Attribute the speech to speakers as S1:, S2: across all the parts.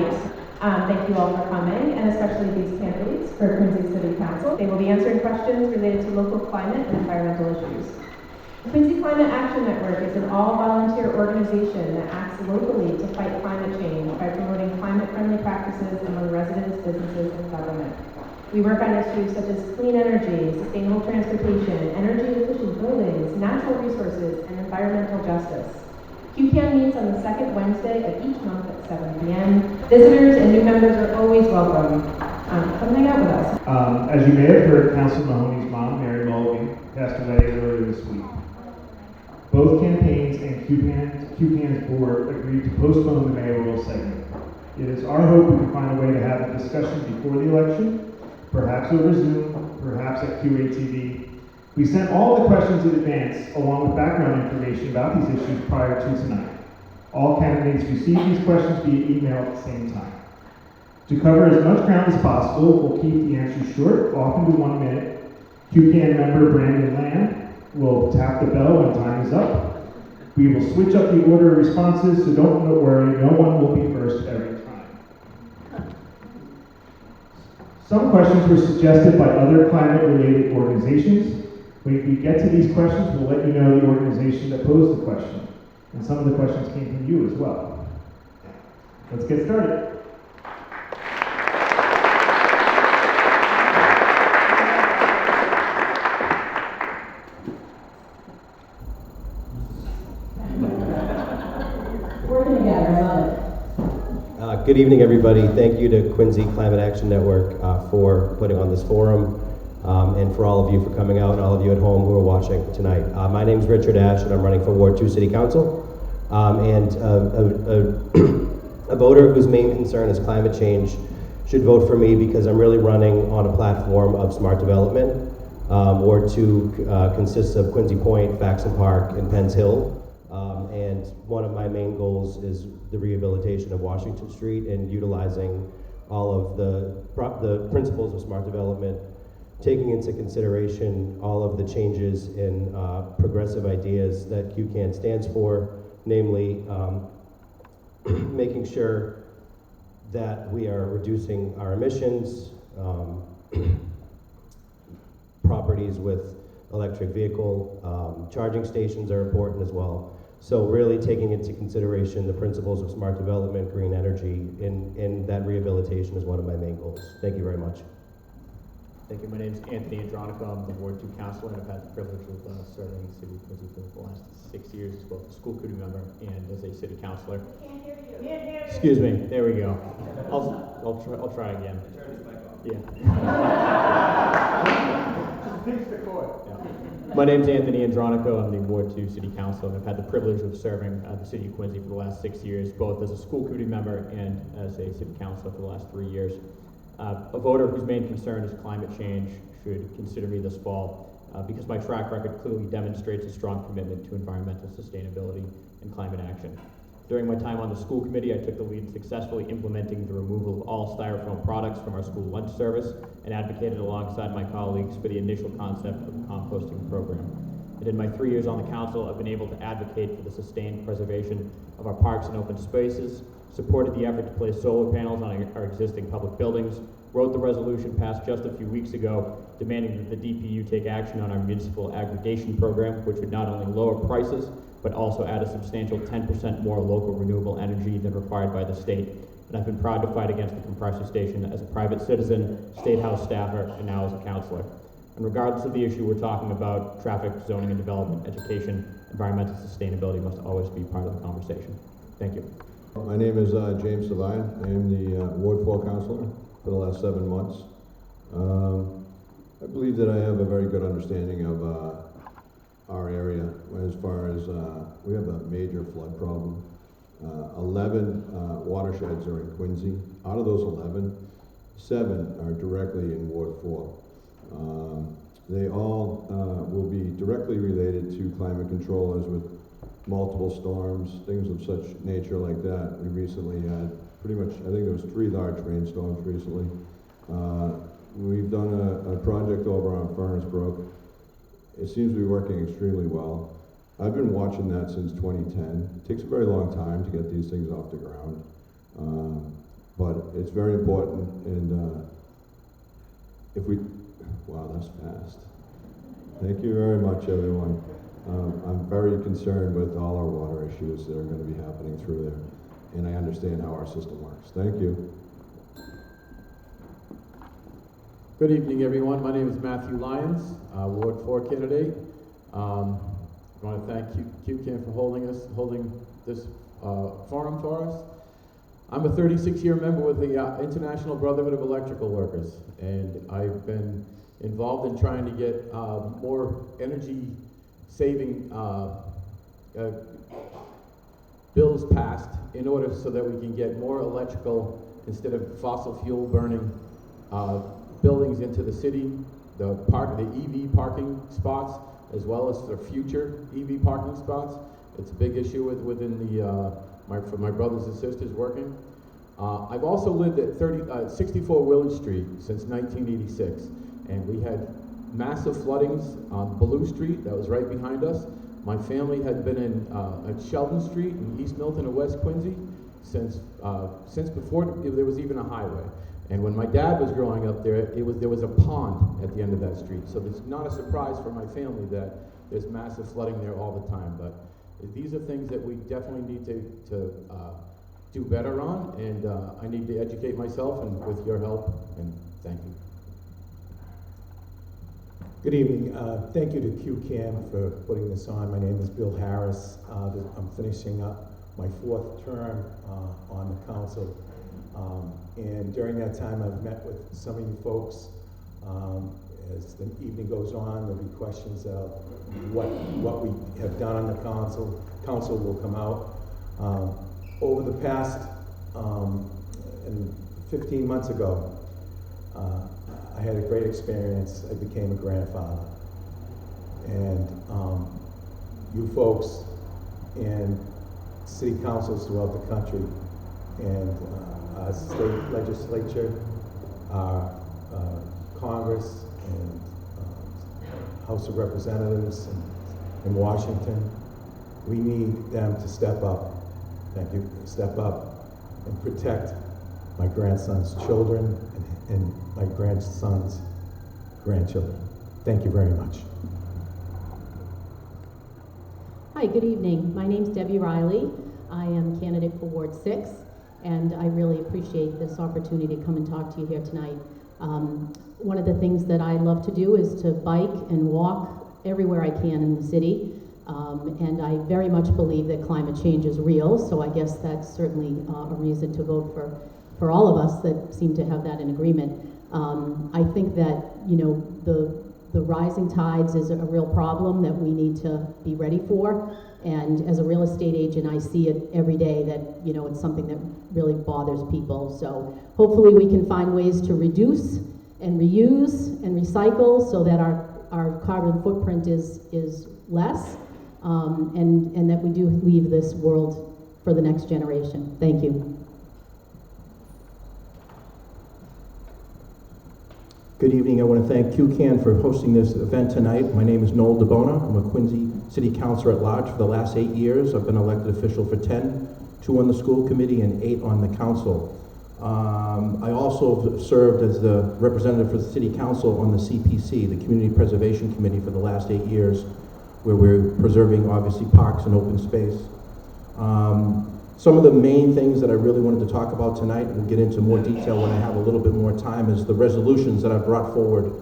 S1: tonight. Thank you all for coming, and especially these candidates for Quincy City Council. They will be answering questions related to local climate and environmental issues. The Quincy Climate Action Network is an all-volunteer organization that acts locally to fight climate change by promoting climate-friendly practices among residents, businesses, and government. We work on issues such as clean energy, sustainable transportation, energy-efficient buildings, natural resources, and environmental justice. QCAN meets on the second Wednesday of each month at 7 p.m. Visitors and new members are always welcome. Come hang out with us.
S2: As you may have heard, Councilor Mahoney's mom, Mary Mulvey, passed away earlier this week. Both campaigns and QCAN's board agreed to postpone the mayoral segment. It is our hope we can find a way to have a discussion before the election, perhaps over Zoom, perhaps at QATV. We sent all the questions in advance, along with background information about these issues prior to tonight. All candidates received these questions via email at the same time. To cover as much ground as possible, we'll keep the answers short, often to 1 minute. QCAN member Brandon Lamb will tap the bell when time is up. We will switch up the order of responses, so don't worry, no one will be first every time. Some questions were suggested by other climate-related organizations. When we get to these questions, we'll let you know the organization that posed the question. And some of the questions came from you as well. Let's get started.
S1: Working together, I love it.
S3: Good evening, everybody. Thank you to Quincy Climate Action Network for putting on this forum. And for all of you for coming out, and all of you at home who are watching tonight. My name is Richard Ashe, and I'm running for Ward 2 City Council. And a voter whose main concern is climate change should vote for me because I'm really running on a platform of smart development. Ward 2 consists of Quincy Point, Faxon Park, and Penns Hill. And one of my main goals is the rehabilitation of Washington Street and utilizing all of the principles of smart development, taking into consideration all of the changes in progressive ideas that QCAN stands for, namely making sure that we are reducing our emissions, properties with electric vehicle, charging stations are important as well. So really taking into consideration the principles of smart development, green energy, in that rehabilitation is one of my main goals. Thank you very much.
S4: Thank you. My name is Anthony Andronico. I'm the Ward 2 councillor, and I've had the privilege of serving the city of Quincy for the last 6 years as both a school committee member and as a city councillor.
S1: Can't hear you. Can't hear you.
S4: Excuse me. There we go. I'll try again. Yeah. My name is Anthony Andronico. I'm the Ward 2 City Councilor, and I've had the privilege of serving the city of Quincy for the last 6 years, both as a school committee member and as a city councilor for the last 3 years. A voter whose main concern is climate change should consider me this fall because my track record clearly demonstrates a strong commitment to environmental sustainability and climate action. During my time on the school committee, I took the lead in successfully implementing the removal of all styrofoam products from our school lunch service and advocated alongside my colleagues for the initial concept of the composting program. And in my 3 years on the council, I've been able to advocate for the sustained preservation of our parks and open spaces, supported the effort to place solar panels on our existing public buildings, wrote the resolution passed just a few weeks ago demanding that the DPU take action on our municipal aggregation program, which would not only lower prices, but also add a substantial 10% more local renewable energy than required by the state. And I've been proud to fight against the compressor station as a private citizen, state house staffer, and now as a councillor. And regardless of the issue we're talking about, traffic, zoning and development, education, environmental sustainability must always be part of the conversation. Thank you.
S5: My name is James Devine. I am the Ward 4 councillor for the last 7 months. I believe that I have a very good understanding of our area as far as we have a major flood problem. 11 watersheds are in Quincy. Out of those 11, 7 are directly in Ward 4. They all will be directly related to climate control, as with multiple storms, things of such nature like that. We recently had pretty much, I think there was 3 large rainstorms recently. We've done a project over on Furnace Brook. It seems to be working extremely well. I've been watching that since 2010. It takes a very long time to get these things off the ground. but it's very important, and if we, wow, that's fast. Thank you very much, everyone. I'm very concerned with all our water issues that are going to be happening through there, and I understand how our system works. Thank you.
S6: Good evening, everyone. My name is Matthew Lyons, Ward 4 candidate. I want to thank QCAN for holding this forum for us. I'm a 36-year member with the International Brotherhood of Electrical Workers, and I've been involved in trying to get more energy-saving bills passed in order so that we can get more electrical instead of fossil fuel burning buildings into the city, the EV parking spots, as well as the future EV parking spots. It's a big issue within for my brothers and sisters working. I've also lived at 64 Willard Street since 1986, and we had massive floodings on Ballou Street that was right behind us. My family had been at Sheldon Street in East Milton and West Quincy since before there was even a highway. And when my dad was growing up there, there was a pond at the end of that street. So it's not a surprise for my family that there's massive flooding there all the time. But these are things that we definitely need to do better on, and I need to educate myself, and with your help, and thank you.
S7: Good evening. Thank you to QCAM for putting this on. My name is Bill Harris. I'm finishing up my 4th term on the council. And during that time, I've met with some of you folks. As the evening goes on, there'll be questions of what we have done on the council. Council will come out. Over the past, 15 months ago, I had a great experience. I became a grandfather. And you folks and city councils throughout the country and our state legislature, our Congress and House of Representatives in Washington, we need them to step up. Thank you. Step up and protect my grandson's children and my grandson's grandchildren. Thank you very much.
S8: Hi, good evening. My name's Debbie Riley. I am candidate for Ward 6, and I really appreciate this opportunity to come and talk to you here tonight. One of the things that I love to do is to bike and walk everywhere I can in the city, and I very much believe that climate change is real, so I guess that's certainly a reason to vote for all of us that seem to have that in agreement. I think that, you know, the rising tides is a real problem that we need to be ready for. And as a real estate agent, I see it every day that, you know, it's something that really bothers people. So hopefully we can find ways to reduce and reuse and recycle so that our carbon footprint is less, and that we do leave this world for the next generation. Thank you.
S9: Good evening. I want to thank QCAN for hosting this event tonight. My name is Noel DiBona. I'm a Quincy City Councilor at large for the last 8 years. I've been elected official for 10, 2 on the school committee and 8 on the council. I also served as the representative for the City Council on the CPC, the Community Preservation Committee, for the last 8 years, where we're preserving, obviously, parks and open space. Some of the main things that I really wanted to talk about tonight, and we'll get into more detail when I have a little bit more time, is the resolutions that I've brought forward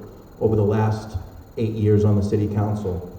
S9: over the last 8 years on the City Council.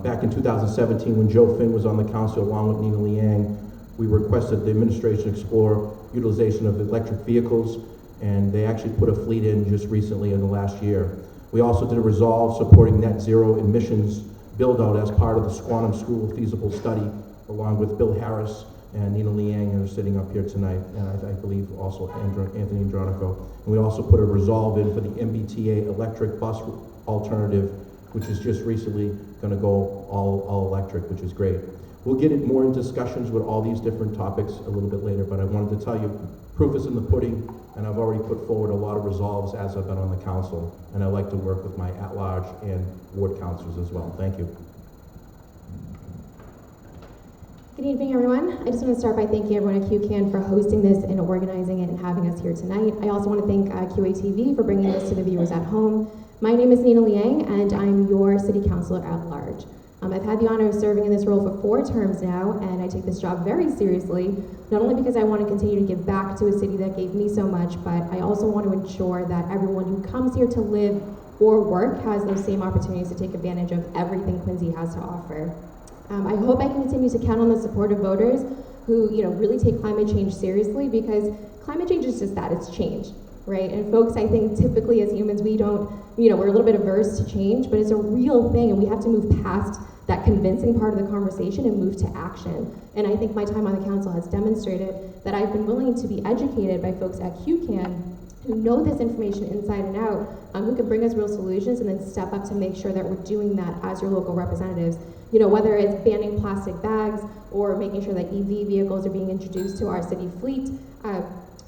S9: Back in 2017, when Joe Finn was on the council along with Nina Liang, we requested the administration explore utilization of electric vehicles, and they actually put a fleet in just recently in the last year. We also did a resolve supporting net zero emissions build-out as part of the Squantum School feasible study, along with Bill Harris and Nina Liang, who are sitting up here tonight, and I believe also Anthony Andronico. And we also put a resolve in for the MBTA electric bus alternative, which is just recently going to go all electric, which is great. We'll get more in discussions with all these different topics a little bit later, but I wanted to tell you, proof is in the pudding, and I've already put forward a lot of resolves as I've been on the council, and I like to work with my at-large and ward councilors as well. Thank you.
S10: Good evening, everyone. I just want to start by thanking everyone at QCAN for hosting this and organizing it and having us here tonight. I also want to thank QATV for bringing this to the viewers at home. My name is Nina Liang, and I'm your city councilor at large. I've had the honor of serving in this role for 4 terms now, and I take this job very seriously, not only because I want to continue to give back to a city that gave me so much, but I also want to ensure that everyone who comes here to live or work has those same opportunities to take advantage of everything Quincy has to offer. I hope I can continue to count on the support of voters who, really take climate change seriously, because climate change is just that, it's change, right? And folks, I think typically as humans, we don't, we're a little bit averse to change, but it's a real thing, and we have to move past that convincing part of the conversation and move to action. And I think my time on the council has demonstrated that I've been willing to be educated by folks at QCAN who know this information inside and out, who can bring us real solutions and then step up to make sure that we're doing that as your local representatives. Whether it's banning plastic bags or making sure that EV vehicles are being introduced to our city fleet,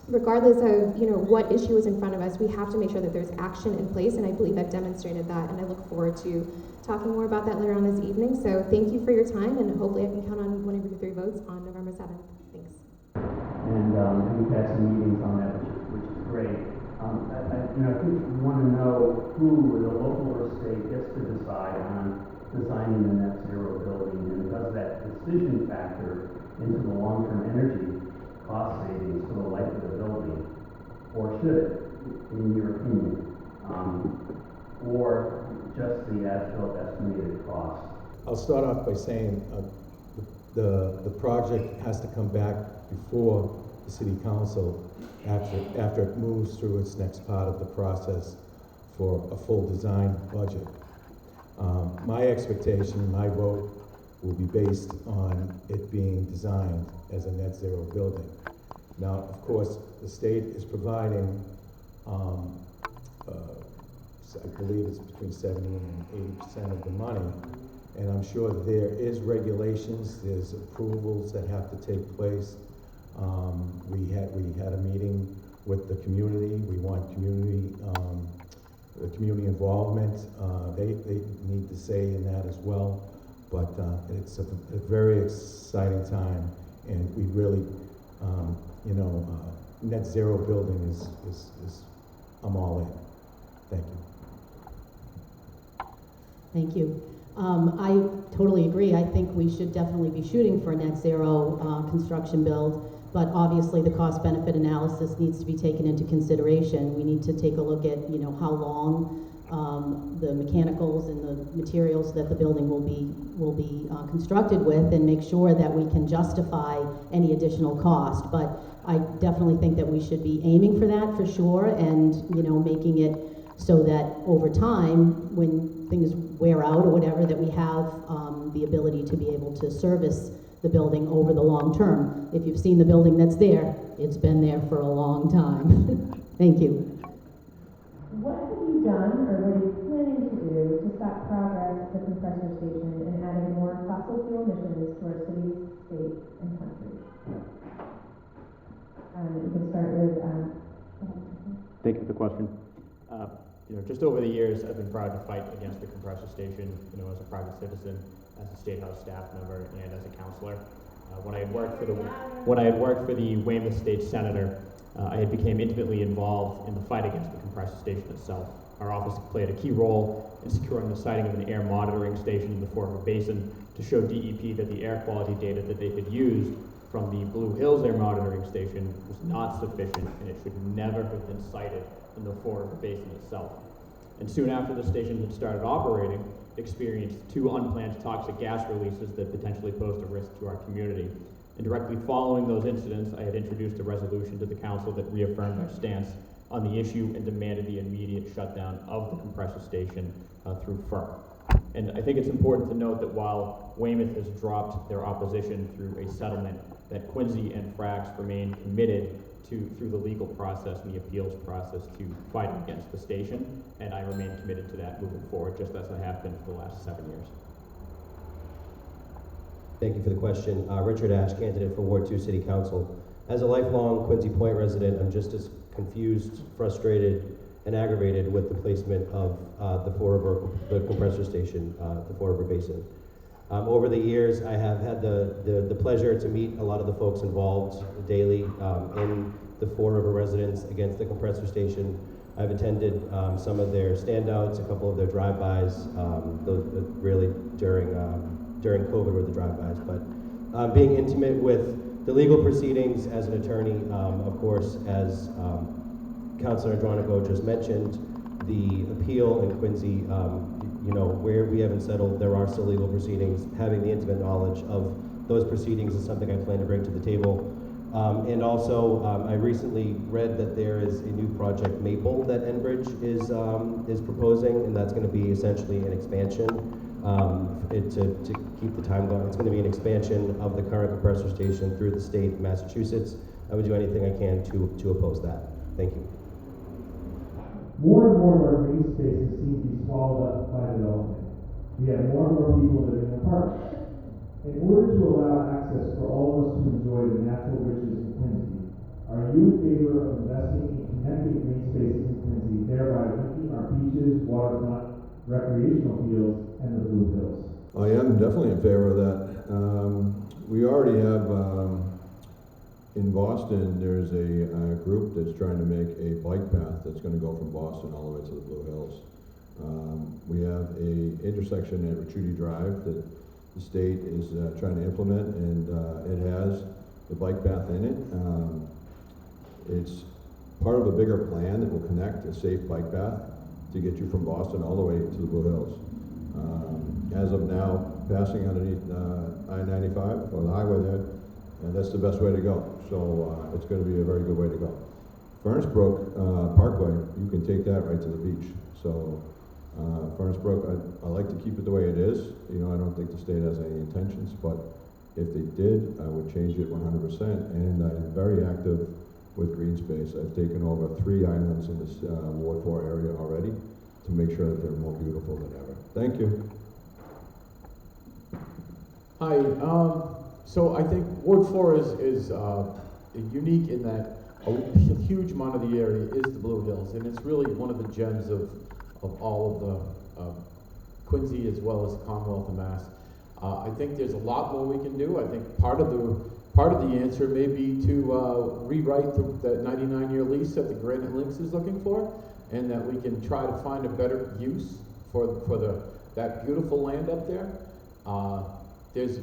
S10: regardless of what issue is in front of us, we have to make sure that there's action in place, and I believe I've demonstrated that, and I look forward to talking more about that later on this evening. So thank you for your time, and hopefully I can count on one of your 3 votes on November 7th. Thanks.
S11: And we've had some meetings on that, which is great. I think we want to know who, the local or state, gets to decide on designing the net zero building, and does that decision factor into the long-term energy cost savings for the life of the building, or should it, in your opinion, or just the as-built estimated cost?
S7: I'll start off by saying the project has to come back before the city council after it moves through its next part of the process for a full design budget. My expectation, my vote, will be based on it being designed as a net zero building. Now, of course, the state is providing, I believe it's between 70 and 80% of the money, and I'm sure there is regulations, there's approvals that have to take place. We had a meeting with the community. We want community involvement. They need to say in that as well. But it's a very exciting time, and we really, net zero building is I'm all in. Thank you.
S8: Thank you. I totally agree. I think we should definitely be shooting for a net zero construction build, but obviously the cost-benefit analysis needs to be taken into consideration. We need to take a look at, how long the mechanicals and the materials that the building will be constructed with, and make sure that we can justify any additional cost. But I definitely think that we should be aiming for that for sure, and making it so that over time, when things wear out or whatever, that we have the ability to be able to service the building over the long term. If you've seen the building that's there, it's been there for a long time. Thank you.
S1: What have you done, or what are you planning to do to stop progress at the compressor station and adding more fossil fuel emissions to our city, state, and country? You can start with.
S4: Thank you for the question. Just over the years, I've been proud to fight against the compressor station, as a private citizen, as a State House staff member, and as a councillor. When I had worked for the Weymouth State Senator, I had become intimately involved in the fight against the compressor station itself. Our office played a key role in securing the siting of an air monitoring station in the Fall River Basin to show DEP that the air quality data that they had used from the Blue Hills air monitoring station was not sufficient, and it should never have been sited in the Fall River Basin itself. And soon after the station had started operating, experienced 2 unplanned toxic gas releases that potentially posed a risk to our community. And directly following those incidents, I had introduced a resolution to the council that reaffirmed our stance on the issue and demanded the immediate shutdown of the compressor station through FERC. And I think it's important to note that while Weymouth has dropped their opposition through a settlement, that Quincy and Frax remain committed through the legal process and the appeals process to fight against the station, and I remain committed to that moving forward, just as I have been for the last 7 years.
S3: Thank you for the question. Richard Ashe, candidate for Ward 2 City Council. As a lifelong Quincy Point resident, I'm just as confused, frustrated, and aggravated with the placement of the compressor station, the Fall River Basin. Over the years, I have had the pleasure to meet a lot of the folks involved daily in the Fore River residents against the compressor station. I've attended some of their standouts, a couple of their drive-bys, those really during COVID were the drive-bys, but being intimate with the legal proceedings as an attorney, of course, as Councillor Andronico just mentioned, the appeal in Quincy, you know, where we haven't settled, there are still legal proceedings. Having the intimate knowledge of those proceedings is something I plan to bring to the table. And also, I recently read that there is a new project, Maple, that Enbridge is proposing, and that's going to be essentially an expansion. To keep the time going, it's going to be an expansion of the current compressor station through the state of Massachusetts. I would do anything I can to oppose that. Thank you.
S2: More and more of our green spaces seem to be swallowed up by development. We have more and more people living in apartments. In order to allow access for all of us to enjoy the natural riches in Quincy, are you in favor of investing in connecting green spaces in Quincy, thereby linking our beaches, waterfront, recreational fields, and the Blue Hills?
S5: I am definitely in favor of that. We already have, in Boston, there's a group that's trying to make a bike path that's going to go from Boston all the way to the Blue Hills. We have a intersection at Retreaty Drive that the state is trying to implement, and it has the bike path in it. It's part of a bigger plan that will connect a safe bike path to get you from Boston all the way to the Blue Hills. As of now, passing underneath I-95 or the highway there, and that's the best way to go. So it's going to be a very good way to go. Furnace Brook Parkway, you can take that right to the beach. So Furnace Brook, I like to keep it the way it is. You know, I don't think the state has any intentions, but if they did, I would change it 100%. And I'm very active with green space. I've taken over 3 islands in this Ward 4 area already to make sure that they're more beautiful than ever. Thank you.
S6: Hi, so I think Ward 4 is unique in that a huge amount of the area is the Blue Hills, and it's really one of the gems of all of the Quincy as well as Commonwealth of Mass. I think there's a lot more we can do. I think part of the answer may be to rewrite the 99-year lease that the Granite Links is looking for, and that we can try to find a better use for that beautiful land up there. There's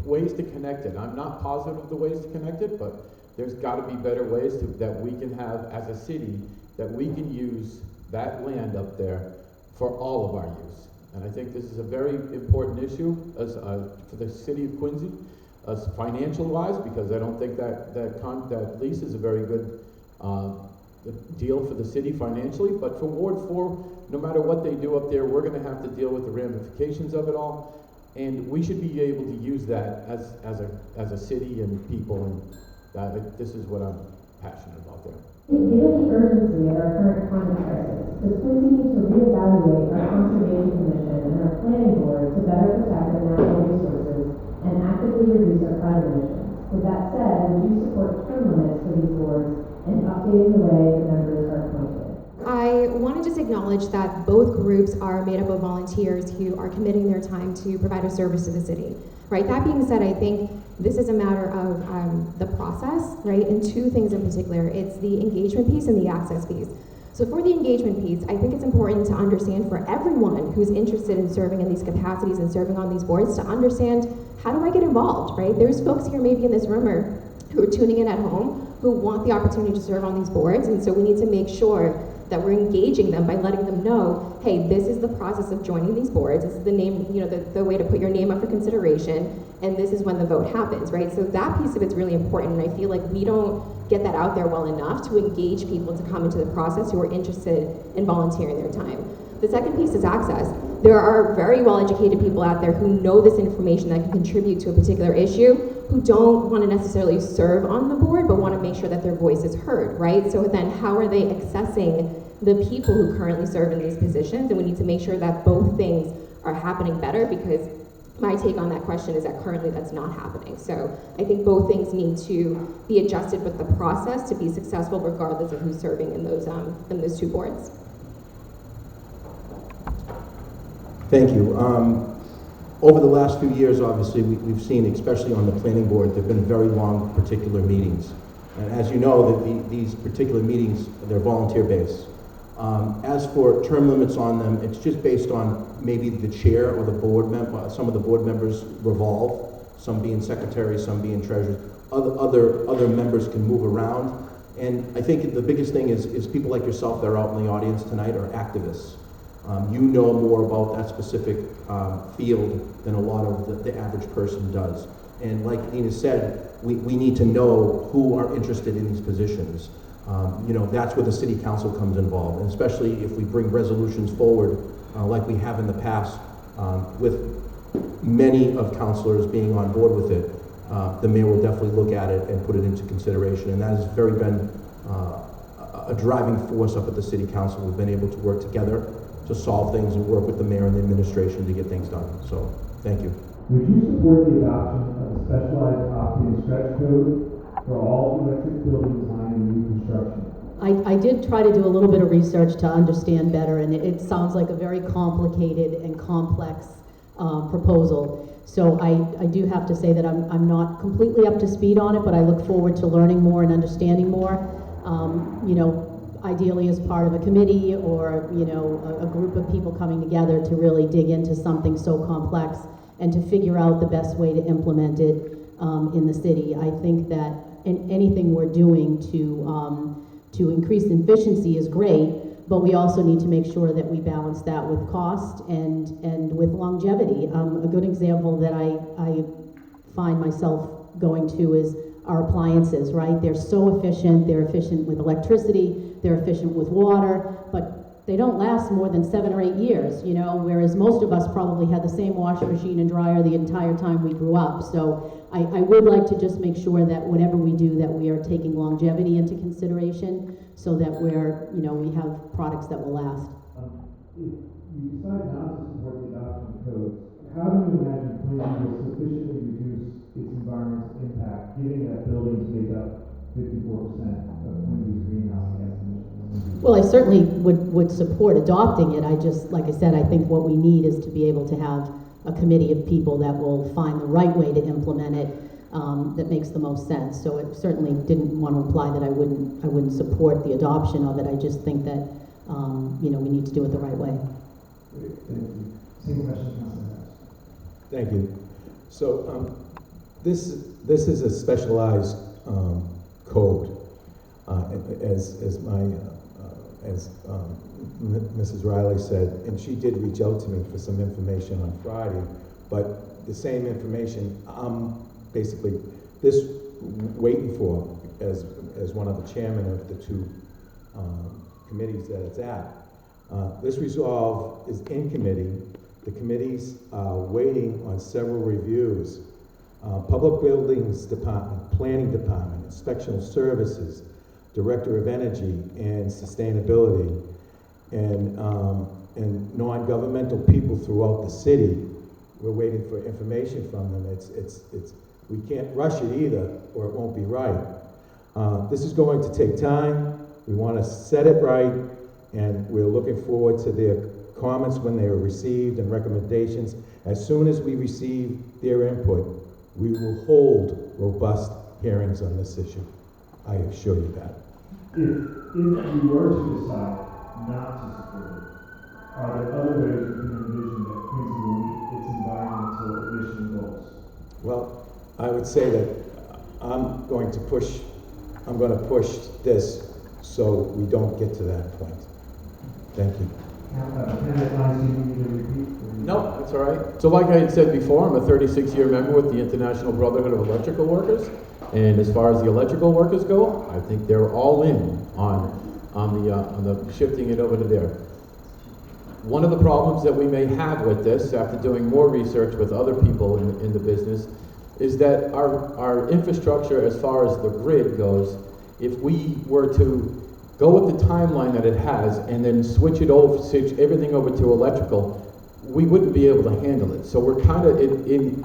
S6: ways to connect it. I'm not positive of the ways to connect it, but there's got to be better ways that we can have as a city, that we can use that land up there for all of our use. And I think this is a very important issue as for the city of Quincy, financial-wise, because I don't think that lease is a very good deal for the city financially. But for Ward 4, no matter what they do up there, we're going to have to deal with the ramifications of it all. And we should be able to use that as a city and people, and this is what I'm passionate about there.
S1: Given the urgency of our current climate crisis, does Quincy need to reevaluate our Conservation Commission and our Planning Board to better protect our natural resources and actively reduce our carbon emissions? With that said, would you support term limits for these boards and updating the way the members are appointed?
S10: I want to just acknowledge that both groups are made up of volunteers who are committing their time to provide a service to the city, right? That being said, I think this is a matter of the process, right? And 2 things in particular. It's the engagement piece and the access piece. So for the engagement piece, I think it's important to understand for everyone who's interested in serving in these capacities and serving on these boards to understand, how do I get involved, right? There's folks here maybe in this room or who are tuning in at home who want the opportunity to serve on these boards, and so we need to make sure that we're engaging them by letting them know, hey, this is the process of joining these boards. This is the name, you know, the way to put your name up for consideration, and this is when the vote happens, right? So that piece of it's really important, and I feel like we don't get that out there well enough to engage people to come into the process who are interested in volunteering their time. The second piece is access. There are very well-educated people out there who know this information that can contribute to a particular issue, who don't want to necessarily serve on the board, but want to make sure that their voice is heard, right? So then how are they accessing the people who currently serve in these positions? And we need to make sure that both things are happening better, because my take on that question is that currently that's not happening. So I think both things need to be adjusted with the process to be successful regardless of who's serving in those 2 boards.
S9: Thank you. Over the last few years, obviously, we've seen, especially on the planning board, there have been very long particular meetings. And as you know, these particular meetings, they're volunteer-based. As for term limits on them, it's just based on maybe the chair or the board member. Some of the board members revolve, some being secretaries, some being treasurers. Other members can move around. And I think the biggest thing is people like yourself that are out in the audience tonight are activists. You know more about that specific field than a lot of the average person does. And like Nina said, we need to know who are interested in these positions. That's where the city council comes involved, and especially if we bring resolutions forward like we have in the past with many of councilors being on board with it, the mayor will definitely look at it and put it into consideration. And that has been a driving force up at the city council. We've been able to work together to solve things and work with the mayor and the administration to get things done. So, thank you.
S2: Would you support the adoption of a specialized opt-in stretch code for all electric building design and new construction?
S8: I did try to do a little bit of research to understand better, and it sounds like a very complicated and complex proposal. So I do have to say that I'm not completely up to speed on it, but I look forward to learning more and understanding more. Ideally as part of a committee or a group of people coming together to really dig into something so complex and to figure out the best way to implement it in the city. I think that anything we're doing to increase efficiency is great, but we also need to make sure that we balance that with cost and with longevity. A good example that I find myself going to is our appliances, right? They're so efficient. They're efficient with electricity. They're efficient with water, but they don't last more than 7 or 8 years, whereas most of us probably had the same washing machine and dryer the entire time we grew up. So I would like to just make sure that whatever we do, that we are taking longevity into consideration so that we have products that will last.
S2: If you decide not to support the adoption of codes, how do you imagine Quincy will sufficiently reduce its environmental impact, given that buildings make up 54% of Quincy's greenhouse gas emissions?
S8: Well, I certainly would support adopting it. Like I said, I think what we need is to be able to have a committee of people that will find the right way to implement it that makes the most sense. So it certainly didn't want to imply that I wouldn't support the adoption of it. I just think that we need to do it the right way.
S2: Great, thank you. Same question, Councilor Ashe.
S7: Thank you. So this is a specialized code, as Mrs. Riley said, and she did reach out to me for some information on Friday, but the same information I'm basically waiting for as one of the chairmen of the two committees that it's at. This resolve is in committee. The committee's waiting on several reviews. Public Buildings Department, Planning Department, Inspectional Services, Director of Energy and Sustainability, and non-governmental people throughout the city. We're waiting for information from them. We can't rush it either, or it won't be right. This is going to take time. We want to set it right, and we're looking forward to their comments when they are received and recommendations. As soon as we receive their input, we will hold robust hearings on this issue. I assure you that.
S2: If you were to decide not to support it, are there other ways you can envision that Quincy will meet its environmental emission goals?
S7: Well, I would say that I'm going to push this so we don't get to that point. Thank you.
S2: Candidate Lyons, do you need to repeat?
S6: No, that's all right. So like I had said before, I'm a 36-year member with the International Brotherhood of Electrical Workers. And as far as the electrical workers go, I think they're all in on the shifting it over to there. One of the problems that we may have with this, after doing more research with other people in the business, is that our infrastructure, as far as the grid goes, if we were to go with the timeline that it has and then switch everything over to electrical, we wouldn't be able to handle it. So we're kind of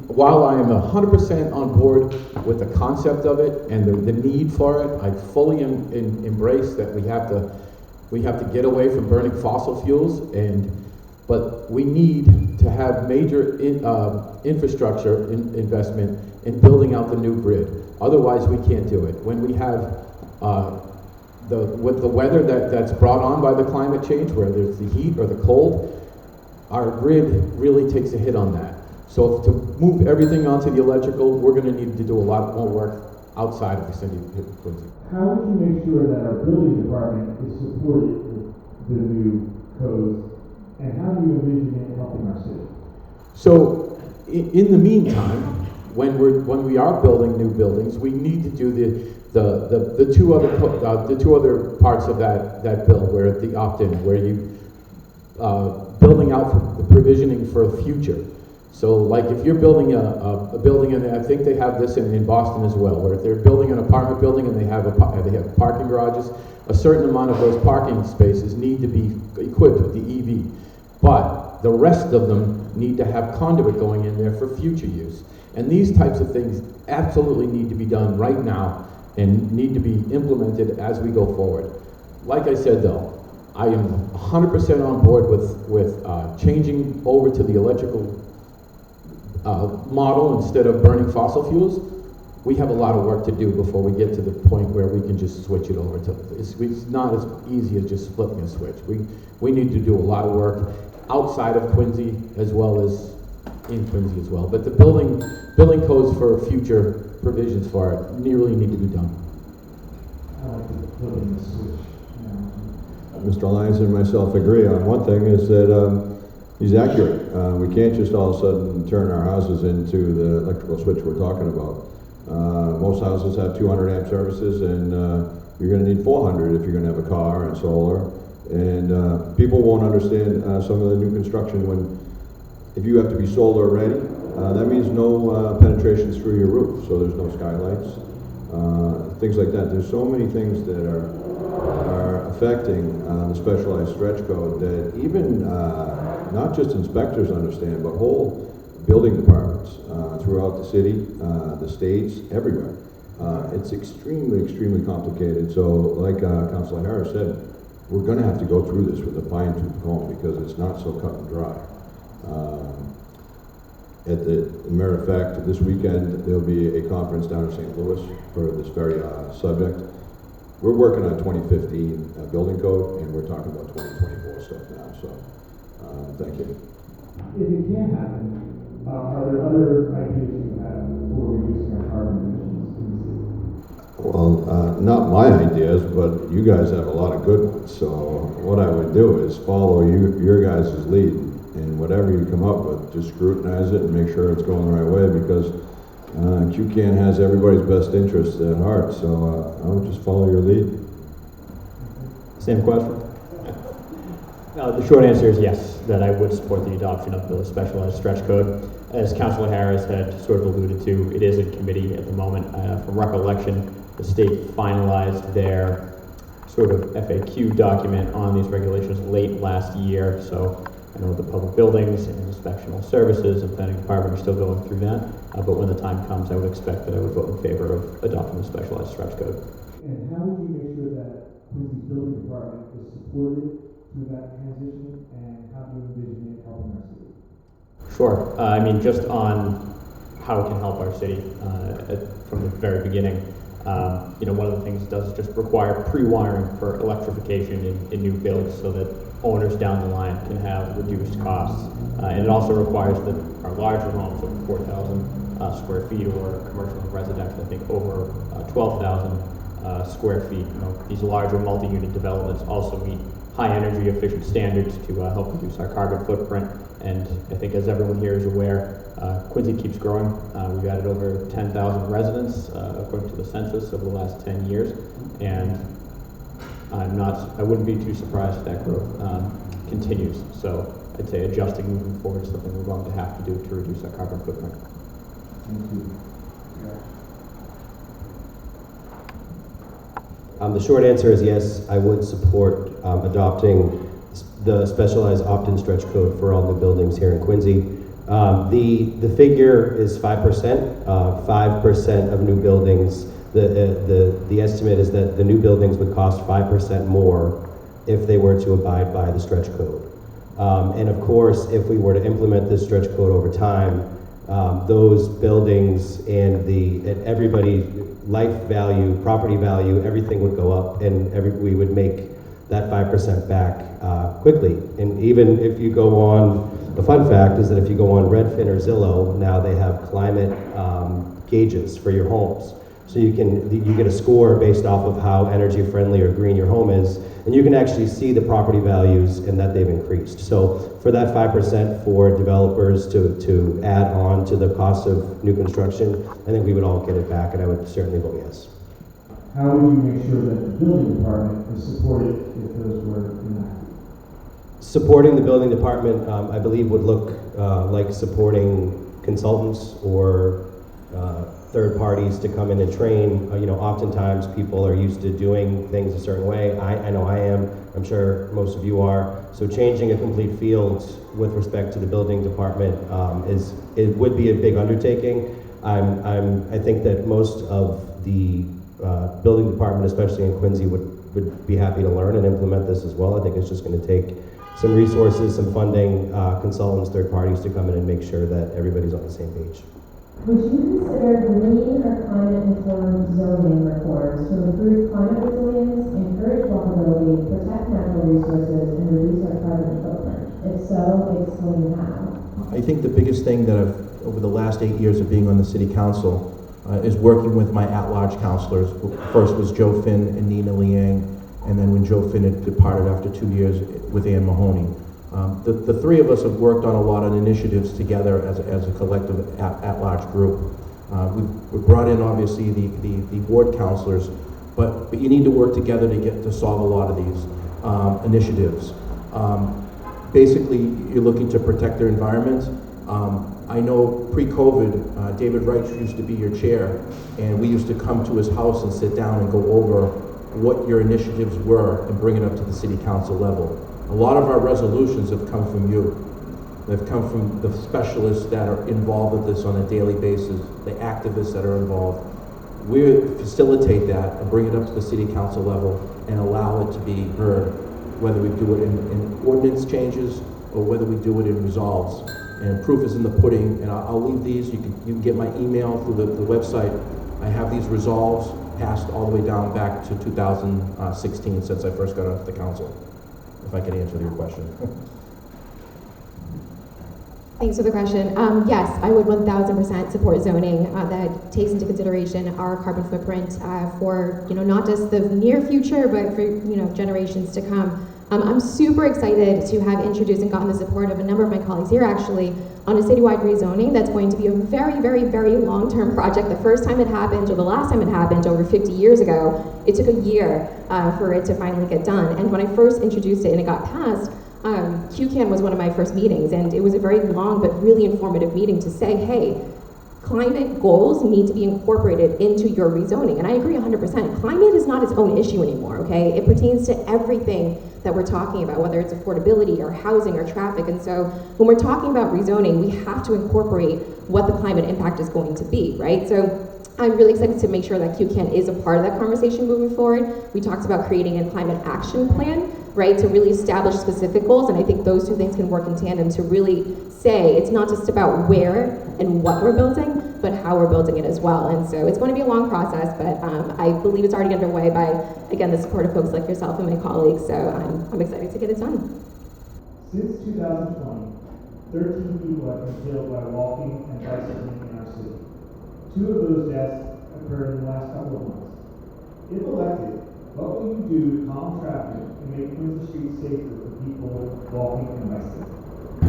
S6: while I am 100% on board with the concept of it and the need for it, I fully embrace that we have to get away from burning fossil fuels, and But we need to have major infrastructure investment in building out the new grid. Otherwise, we can't do it. When we have with the weather that's brought on by the climate change, whether it's the heat or the cold, our grid really takes a hit on that. So to move everything onto the electrical, we're going to need to do a lot more work outside of the city of Quincy.
S2: How would you make sure that our building department is supported with the new codes, and how do you envision it helping our city?
S6: So in the meantime, when we are building new buildings, we need to do the two other parts of that bill, where the opt-in, where you building out the provisioning for the future. So, like if you're building a building, and I think they have this in Boston as well, where if they're building an apartment building and they have parking garages, a certain amount of those parking spaces need to be equipped with the EV, but the rest of them need to have conduit going in there for future use. And these types of things absolutely need to be done right now and need to be implemented as we go forward. Like I said though, I am 100% on board with changing over to the electrical model instead of burning fossil fuels. We have a lot of work to do before we get to the point where we can just switch it over to, it's not as easy as just flipping a switch. We need to do a lot of work outside of Quincy as well as in Quincy as well. But the building codes for future provisions for it really need to be done.
S2: I like the flipping the switch.
S5: Mr. Lyons and myself agree on one thing, is that he's accurate. We can't just all of a sudden turn our houses into the electrical switch we're talking about. Most houses have 200 amp services, and you're going to need 400 if you're going to have a car and solar. And people won't understand some of the new construction if you have to be solar ready, that means no penetrations through your roof, so there's no skylights, things like that. There's so many things that are affecting the specialized stretch code that even not just inspectors understand, but whole building departments throughout the city, the states, everywhere. It's extremely, extremely complicated. So like Councillor Harris said, we're going to have to go through this with a fine-tooth comb because it's not so cut and dry. As a matter of fact, this weekend there'll be a conference down in St. Louis for this very subject. We're working on 2015 building code, and we're talking about 2024 stuff now. So, thank you.
S2: If it can happen, are there other ideas you have for reducing our carbon emissions in the city?
S5: Well, not my ideas, but you guys have a lot of good ones. So, what I would do is follow your guys' lead. And whatever you come up with, just scrutinize it and make sure it's going the right way, because QCAN has everybody's best interests at heart. So I would just follow your lead.
S4: Same question? The short answer is yes, that I would support the adoption of the specialized stretch code. As Councillor Harris had sort of alluded to, it is in committee at the moment. From recollection, the state finalized their sort of FAQ document on these regulations late last year. So I know the public buildings and inspectional services and planning department are still going through that, but when the time comes, I would expect that I would vote in favor of adopting the specialized stretch code.
S2: And how would you make sure that Quincy's building department is supported through that transition, and how do you envision it helping our city?
S4: Sure. I mean, just on how it can help our city from the very beginning. One of the things it does is just require pre-wiring for electrification in new builds so that owners down the line can have reduced costs. And it also requires that our larger homes over 4,000 square feet, or commercial and residential, I think over 12,000 square feet. These larger multi-unit developments also meet high energy efficient standards to help reduce our carbon footprint. And I think, as everyone here is aware, Quincy keeps growing. We've added over 10,000 residents according to the census over the last 10 years. And I wouldn't be too surprised if that growth continues. So I'd say adjusting moving forward is something we're going to have to do to reduce our carbon footprint.
S2: Thank you.
S3: The short answer is yes, I would support adopting the specialized opt-in stretch code for all new buildings here in Quincy. The figure is 5%. 5% of new buildings. The estimate is that the new buildings would cost 5% more if they were to abide by the stretch code. And of course, if we were to implement this stretch code over time, those buildings and everybody's life value, property value, everything would go up, and we would make that 5% back quickly. And even if you go on, the fun fact is that if you go on Redfin or Zillow, now they have climate gauges for your homes. So you get a score based off of how energy friendly or green your home is, and you can actually see the property values and that they've increased. So for that 5% for developers to add on to the cost of new construction, I think we would all get it back, and I would certainly vote yes.
S2: How would you make sure that the building department is supported if those were enacted?
S3: Supporting the building department, I believe, would look like supporting consultants or third parties to come in and train. Oftentimes people are used to doing things a certain way. I know I am. I'm sure most of you are. So changing a complete field with respect to the building department it would be a big undertaking. I think that most of the building department, especially in Quincy, would be happy to learn and implement this as well. I think it's just going to take some resources, some funding, consultants, third parties to come in and make sure that everybody's on the same page.
S1: Would you consider green or climate-informed zoning reforms to improve climate resilience, encourage walkability, protect natural resources, and reduce our carbon footprint? If so, explain how.
S9: I think the biggest thing that over the last 8 years of being on the city council is working with my at-large councilors. First was Joe Finn and Nina Liang, and then when Joe Finn had departed after 2 years with Ann Mahoney. The three of us have worked on a lot of initiatives together as a collective at-large group. We've brought in obviously the ward councilors, but you need to work together to solve a lot of these initiatives. Basically, you're looking to protect their environment. I know pre-COVID, David Wright used to be your chair, and we used to come to his house and sit down and go over what your initiatives were and bring it up to the city council level. A lot of our resolutions have come from you. They've come from the specialists that are involved with this on a daily basis, the activists that are involved. We facilitate that and bring it up to the city council level and allow it to be heard, whether we do it in ordinance changes or whether we do it in resolves. And proof is in the pudding, and I'll leave these. You can get my email through the website. I have these resolves passed all the way down back to 2016 since I first got off the council. If I can answer your question.
S10: Thanks for the question. Yes, I would 1000% support zoning that takes into consideration our carbon footprint for not just the near future, but for generations to come. I'm super excited to have introduced and gotten the support of a number of my colleagues here actually on a citywide rezoning that's going to be a very, very, very long-term project. The first time it happened, or the last time it happened over 50 years ago, it took a year for it to finally get done. And when I first introduced it and it got passed, QCAN was one of my first meetings, and it was a very long but really informative meeting to say, hey, climate goals need to be incorporated into your rezoning. And I agree 100%. Climate is not its own issue anymore, okay? It pertains to everything that we're talking about, whether it's affordability or housing or traffic. And so when we're talking about rezoning, we have to incorporate what the climate impact is going to be, right? So I'm really excited to make sure that QCAN is a part of that conversation moving forward. We talked about creating a climate action plan, right, to really establish specific goals, and I think those two things can work in tandem to really say it's not just about where and what we're building, but how we're building it as well. And so it's going to be a long process, but I believe it's already underway by, again, the support of folks like yourself and my colleagues, so I'm excited to get it done.
S2: Since 2020, 13 people have been killed by walking and bicycling in our city. 2 of those deaths occurred in the last couple of months. If elected, what will you do to calm traffic and make Quincy Street safer for people walking and bicycling?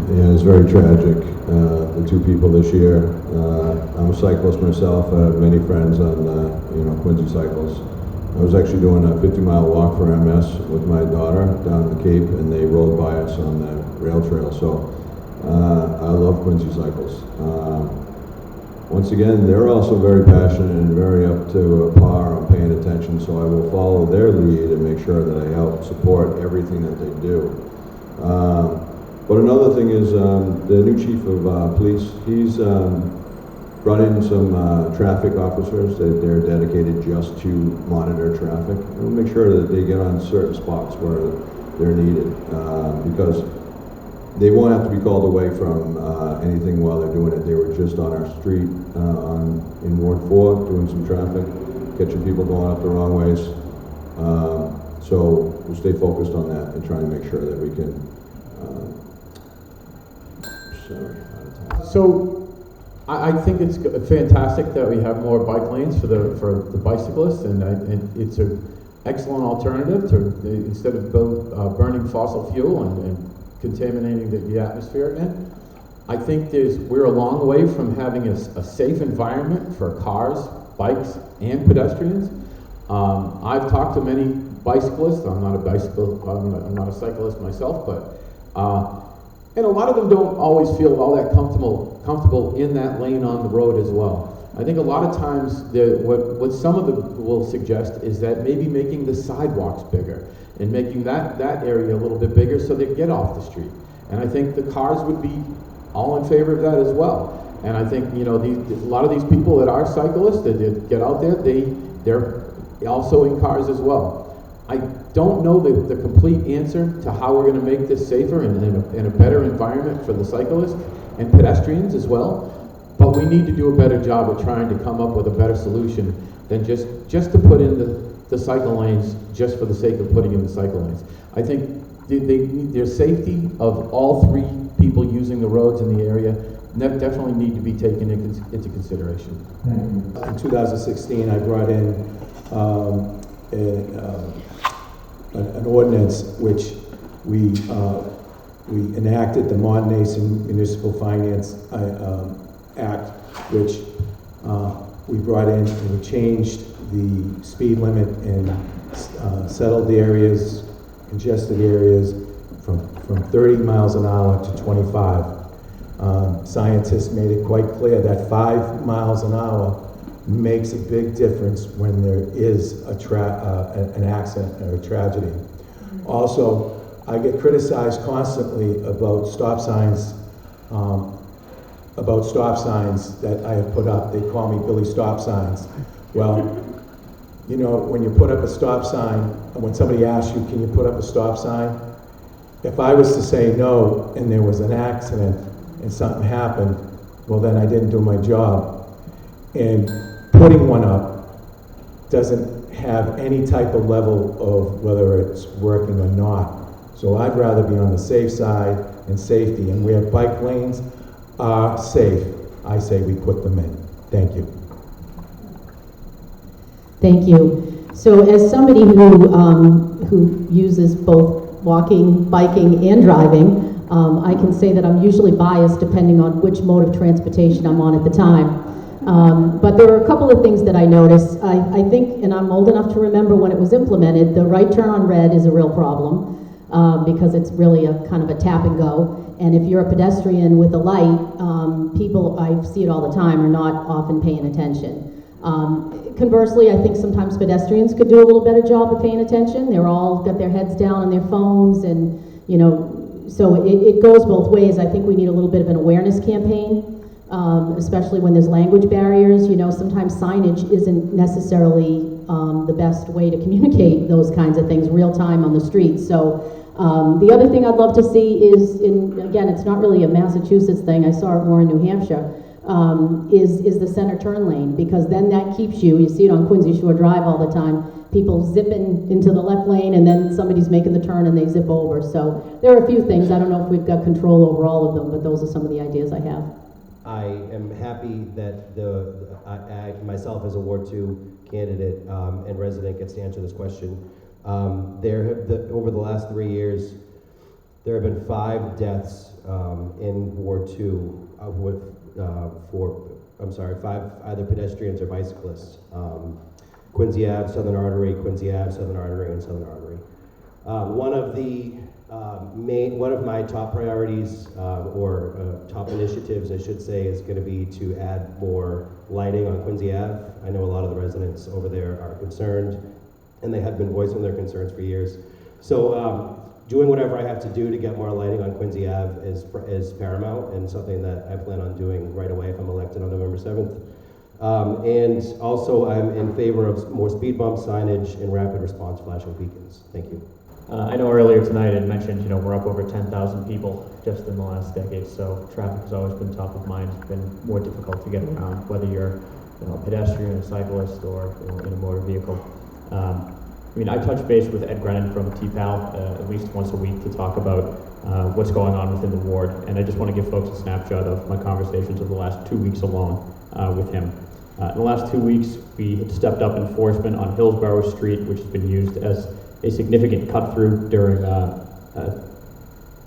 S5: Yeah, it's very tragic, the 2 people this year. I'm a cyclist myself. I have many friends on, Quincy cycles. I was actually doing a 50-mile walk for MS with my daughter down the Cape, and they rolled by us on the rail trail. So I love Quincy cycles. Once again, they're also very passionate and very up to par on paying attention, so I will follow their lead and make sure that I help support everything that they do. But another thing is the new chief of police, he's brought in some traffic officers that they're dedicated just to monitor traffic. And we'll make sure that they get on certain spots where they're needed, because they won't have to be called away from anything while they're doing it. They were just on our street in Ward 4 doing some traffic, catching people going up the wrong ways. So we'll stay focused on that and try and make sure that we can.
S6: So I think it's fantastic that we have more bike lanes for the bicyclists, and it's an excellent alternative to instead of burning fossil fuel and contaminating the atmosphere again. I think we're a long way from having a safe environment for cars, bikes, and pedestrians. I've talked to many bicyclists. I'm not a cyclist myself, but and a lot of them don't always feel all that comfortable in that lane on the road as well. I think a lot of times what some of them will suggest is that maybe making the sidewalks bigger and making that area a little bit bigger so they get off the street. And I think the cars would be all in favor of that as well. And I think, a lot of these people that are cyclists that get out there, they're also in cars as well. I don't know the complete answer to how we're going to make this safer and a better environment for the cyclists and pedestrians as well. But we need to do a better job of trying to come up with a better solution than just to put in the cycle lanes just for the sake of putting in the cycle lanes. I think their safety of all three people using the roads in the area definitely need to be taken into consideration.
S7: In 2016, I brought in an ordinance which we enacted, the Modern Nation Municipal Finance Act, which we brought in and we changed the speed limit in settled areas, congested areas from 30 miles an hour to 25. Scientists made it quite clear that 5 miles an hour makes a big difference when there is an accident or a tragedy. Also, I get criticized constantly about stop signs that I have put up. They call me Billy Stop Signs. Well, when you put up a stop sign, and when somebody asks you, can you put up a stop sign? If I was to say no and there was an accident and something happened, well then I didn't do my job. And putting one up doesn't have any type of level of whether it's working or not. So I'd rather be on the safe side and safety, and where bike lanes are safe, I say we put them in. Thank you.
S8: Thank you. So as somebody who uses both walking, biking, and driving, I can say that I'm usually biased depending on which mode of transportation I'm on at the time. But there are a couple of things that I noticed. I think, and I'm old enough to remember when it was implemented, the right turn on red is a real problem because it's really a kind of a tap and go. And if you're a pedestrian with a light, people, I see it all the time, are not often paying attention. Conversely, I think sometimes pedestrians could do a little better job of paying attention. They're all got their heads down on their phones, and so it goes both ways. I think we need a little bit of an awareness campaign, especially when there's language barriers. Sometimes signage isn't necessarily the best way to communicate those kinds of things real time on the street. So the other thing I'd love to see is, again, it's not really a Massachusetts thing. I saw it more in New Hampshire. Is the center turn lane, because then that keeps you see it on Quincy Shore Drive all the time, people zipping into the left lane and then somebody's making the turn and they zip over. So there are a few things. I don't know if we've got control over all of them, but those are some of the ideas I have.
S3: I am happy that I myself as a Ward 2 candidate and resident gets to answer this question. Over the last 3 years, there have been 5 deaths in Ward 2 5 either pedestrians or bicyclists. Quincy Ave, Southern Artery, Quincy Ave, Southern Artery, and Southern Artery. One of my top priorities, or top initiatives, I should say, is going to be to add more lighting on Quincy Ave. I know a lot of the residents over there are concerned, and they have been voicing their concerns for years. So doing whatever I have to do to get more lighting on Quincy Ave is paramount, and something that I plan on doing right away if I'm elected on November 7th. And also I'm in favor of more speed bump signage and rapid response flashing beacons. Thank you.
S4: I know earlier tonight I mentioned, we're up over 10,000 people just in the last decade, so traffic has always been top of mind. It's been more difficult to get around, whether you're a pedestrian, a cyclist, or in a motor vehicle. I touch base with Ed Grennan from TPAL at least once a week to talk about what's going on within the ward, and I just want to give folks a snapshot of my conversations of the last 2 weeks alone with him. In the last 2 weeks, we had stepped up enforcement on Hillsborough Street, which has been used as a significant cut-through during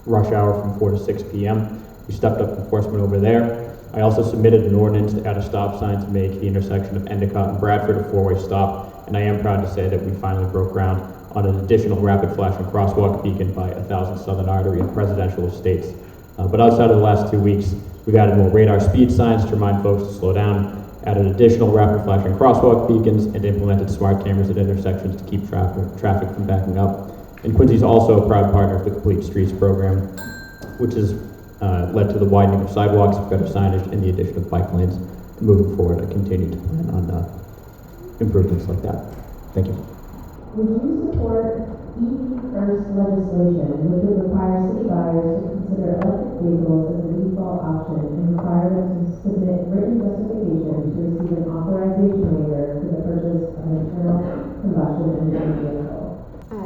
S4: rush hour from 4 to 6 p.m. We stepped up enforcement over there. I also submitted an ordinance to add a stop sign to make the intersection of Endicott and Bradford a four-way stop, and I am proud to say that we finally broke ground on an additional rapid flashing crosswalk beacon by 1000 Southern Artery and Presidential Estates. But outside of the last 2 weeks, we've added more radar speed signs to remind folks to slow down, added additional rapid flashing crosswalk beacons, and implemented smart cameras at intersections to keep traffic from backing up. And Quincy's also a proud partner of the Complete Streets program, which has led to the widening of sidewalks, better signage, and the addition of bike lanes. And moving forward, I continue to plan on improvements like that. Thank you.
S1: Would you support EV first legislation, which would require city buyers to consider electric vehicles as a default option and require them to submit written justification to receive an authorization waiver for the purchase of an internal combustion engine vehicle?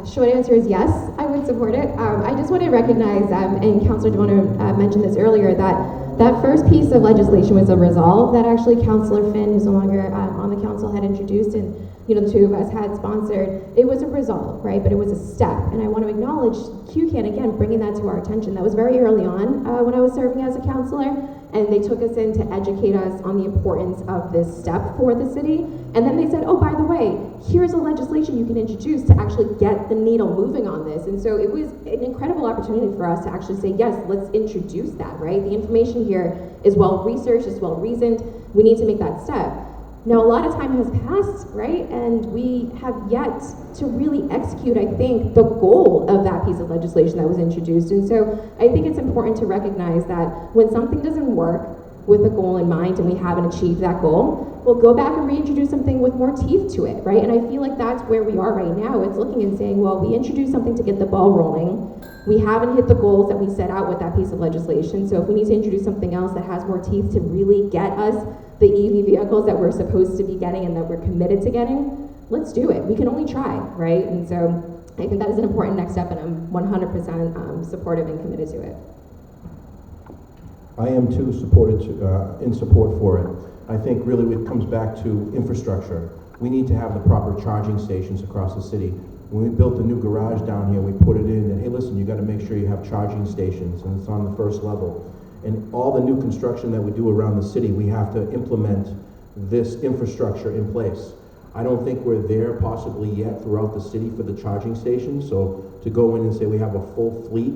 S10: Short answer is yes, I would support it. I just want to recognize, and Councillor DiBona mentioned this earlier, that first piece of legislation was a resolve that actually Councillor Finn, who's no longer on the council, had introduced, and the two of us had sponsored. It was a resolve, right? But it was a step, and I want to acknowledge QCAN again bringing that to our attention. That was very early on when I was serving as a councillor, and they took us in to educate us on the importance of this step for the city. And then they said, oh, by the way, here's a legislation you can introduce to actually get the needle moving on this. And so it was an incredible opportunity for us to actually say, yes, let's introduce that, right? The information here is well researched, it's well reasoned. We need to make that step. Now, a lot of time has passed, right? And we have yet to really execute, I think, the goal of that piece of legislation that was introduced. And so I think it's important to recognize that when something doesn't work with a goal in mind and we haven't achieved that goal, we'll go back and reintroduce something with more teeth to it, right? And I feel like that's where we are right now. It's looking and saying, well, we introduced something to get the ball rolling. We haven't hit the goals that we set out with that piece of legislation. So if we need to introduce something else that has more teeth to really get us the EV vehicles that we're supposed to be getting and that we're committed to getting, let's do it. We can only try, right? And so I think that is an important next step, and I'm 100% supportive and committed to it.
S9: I am too in support for it. I think really it comes back to infrastructure. We need to have the proper charging stations across the city. When we built the new garage down here, we put it in and, hey, listen, you got to make sure you have charging stations, and it's on the first level. And all the new construction that we do around the city, we have to implement this infrastructure in place. I don't think we're there possibly yet throughout the city for the charging stations. So to go in and say we have a full fleet,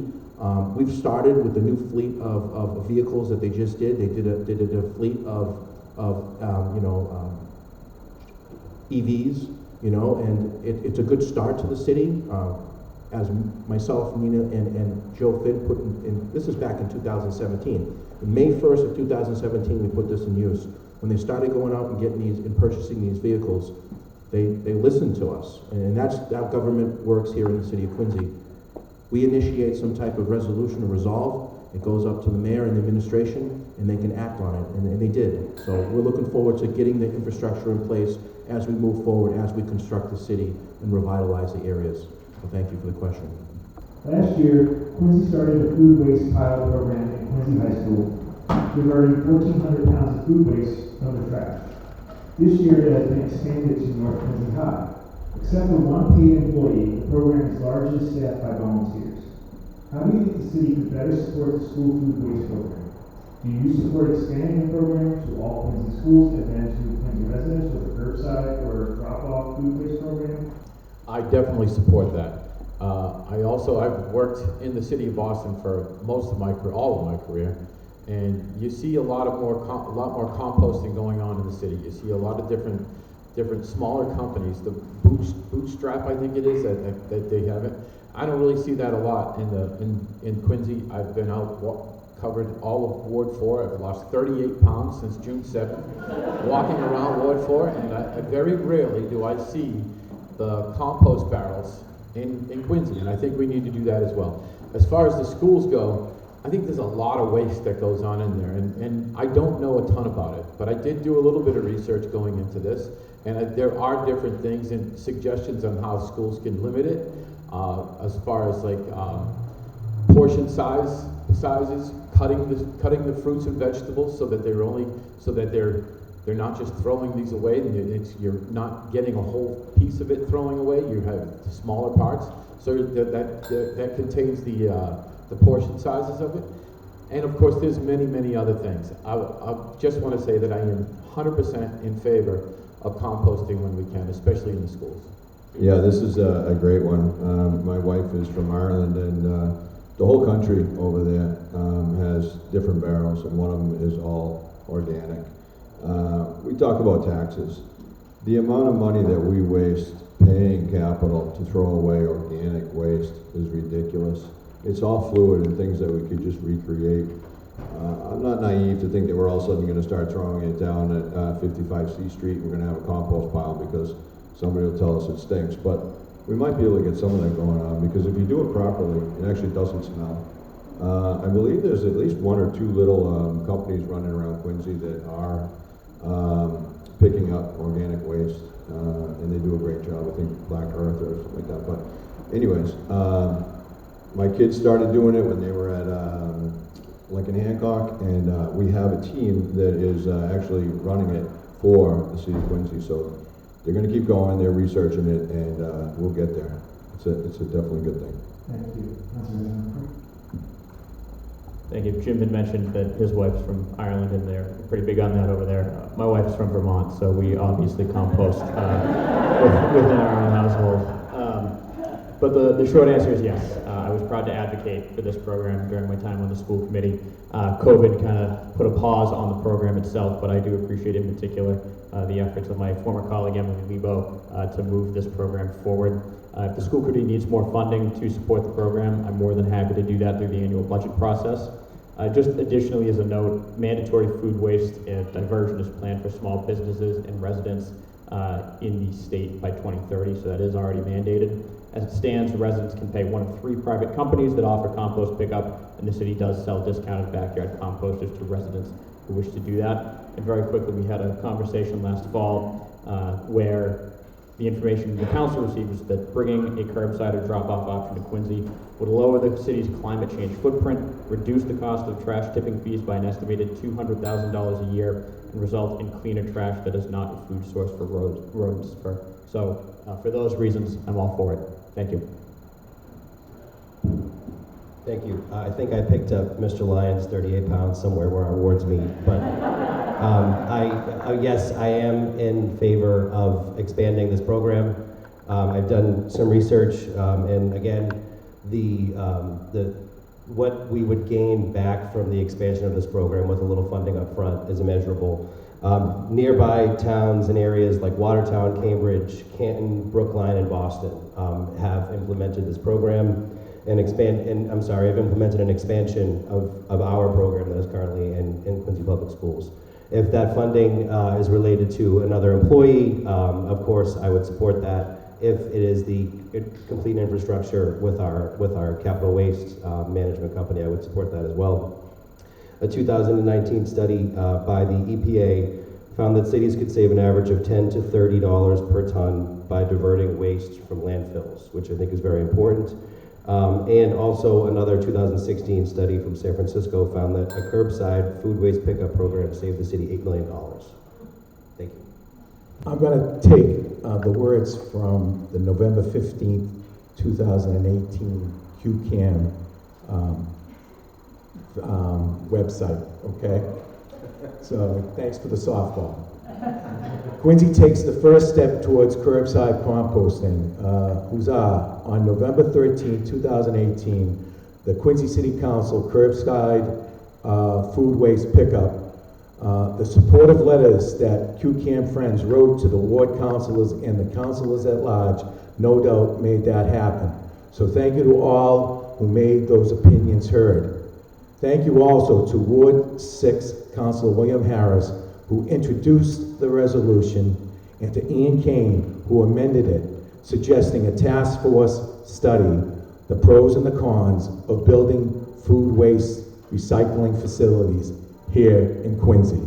S9: we've started with the new fleet of vehicles that they just did. They did a fleet of EVs, and it's a good start to the city. As myself, Nina, and Joe Finn put in, this is back in 2017. May 1st of 2017, we put this in use. When they started going out and getting these and purchasing these vehicles, they listened to us. And that's how government works here in the city of Quincy. We initiate some type of resolution or resolve. It goes up to the mayor and the administration, and they can act on it, and they did. So we're looking forward to getting the infrastructure in place as we move forward, as we construct the city and revitalize the areas. So thank you for the question.
S2: Last year, Quincy started a food waste pilot program in Quincy High School, diverting 1,400 pounds of food waste from the trash. This year, it has been expanded to North Quincy High. Except for one paid employee, the program is largely staffed by volunteers. How do you think the city could better support the school food waste program? Do you support expanding the program to all Quincy schools and then to Quincy residents with a curbside or drop-off food waste program?
S6: I definitely support that. I've worked in the city of Boston for most of my career, all of my career, and you see a lot more composting going on in the city. You see a lot of different smaller companies. The Bootstrap, I think it is, that they have it. I don't really see that a lot in Quincy. I've been out covered all of Ward 4. I've lost 38 pounds since June 7th, walking around Ward 4, and I very rarely do I see the compost barrels in Quincy, and I think we need to do that as well. As far as the schools go, I think there's a lot of waste that goes on in there, and I don't know a ton about it, but I did do a little bit of research going into this, and there are different things and suggestions on how schools can limit it, as far as like portion sizes, cutting the fruits and vegetables so that they're not just throwing these away, and you're not getting a whole piece of it throwing away. You have the smaller parts, so that contains the portion sizes of it. And of course, there's many other things. I just want to say that I am 100% in favor of composting when we can, especially in the schools.
S5: Yeah, this is a great one. My wife is from Ireland, and the whole country over there has different barrels, and one of them is all organic. We talk about taxes. The amount of money that we waste paying capital to throw away organic waste is ridiculous. It's all fluid and things that we could just recreate. I'm not naive to think that we're all of a sudden going to start throwing it down at 55 C Street. We're going to have a compost pile because somebody will tell us it stinks. But we might be able to get some of that going on, because if you do it properly, it actually doesn't smell. I believe there's at least one or two little companies running around Quincy that are picking up organic waste, and they do a great job. I think Black Earth or something like that. But anyways, my kids started doing it when they were at Lincoln Hancock, and we have a team that is actually running it for the city of Quincy. So they're going to keep going. They're researching it, and we'll get there. It's a definitely good thing.
S2: Thank you. Councillor.
S4: Thank you. Jim had mentioned that his wife's from Ireland, and they're pretty big on that over there. My wife's from Vermont, so we obviously compost within our own household. But the short answer is yes. I was proud to advocate for this program during my time on the school committee. COVID kind of put a pause on the program itself, but I do appreciate in particular the efforts of my former colleague Emily Lebo to move this program forward. If the school committee needs more funding to support the program, I'm more than happy to do that through the annual budget process. Just additionally, as a note, mandatory food waste and diversion is planned for small businesses and residents in the state by 2030, so that is already mandated. As it stands, residents can pay one of 3 private companies that offer compost pickup, and the city does sell discounted backyard composters to residents who wish to do that. And very quickly, we had a conversation last fall where the information the council received was that bringing a curbside or drop-off option to Quincy would lower the city's climate change footprint, reduce the cost of trash tipping fees by an estimated $200,000 a year, and result in cleaner trash that is not a food source for rodents. So for those reasons, I'm all for it. Thank you.
S3: Thank you. I think I picked up Mr. Lyons' 38 pounds somewhere where our wards meet, but yes, I am in favor of expanding this program. I've done some research, and again, what we would gain back from the expansion of this program with a little funding up front is immeasurable. Nearby towns and areas like Watertown, Cambridge, Canton, Brookline, and Boston have implemented this program and have implemented an expansion of our program that is currently in Quincy Public Schools. If that funding is related to another employee, of course I would support that. If it is the complete infrastructure with our capital waste management company, I would support that as well. A 2019 study by the EPA found that cities could save an average of $10 to $30 per ton by diverting waste from landfills, which I think is very important. And also another 2016 study from San Francisco found that a curbside food waste pickup program saved the city $8 million. Thank you.
S7: I'm going to take the words from the November 15th, 2018 QCAM website, okay? So thanks for the softball. Quincy takes the first step towards curbside composting. Huzzah! On November 13, 2018, the Quincy City Council curbside food waste pickup. The supportive letters that QCAM friends wrote to the ward councilors and the councilors at large no doubt made that happen. So thank you to all who made those opinions heard. Thank you also to Ward 6 Councilor William Harris, who introduced the resolution, and to Ian Kane, who amended it, suggesting a task force study the pros and the cons of building food waste recycling facilities here in Quincy.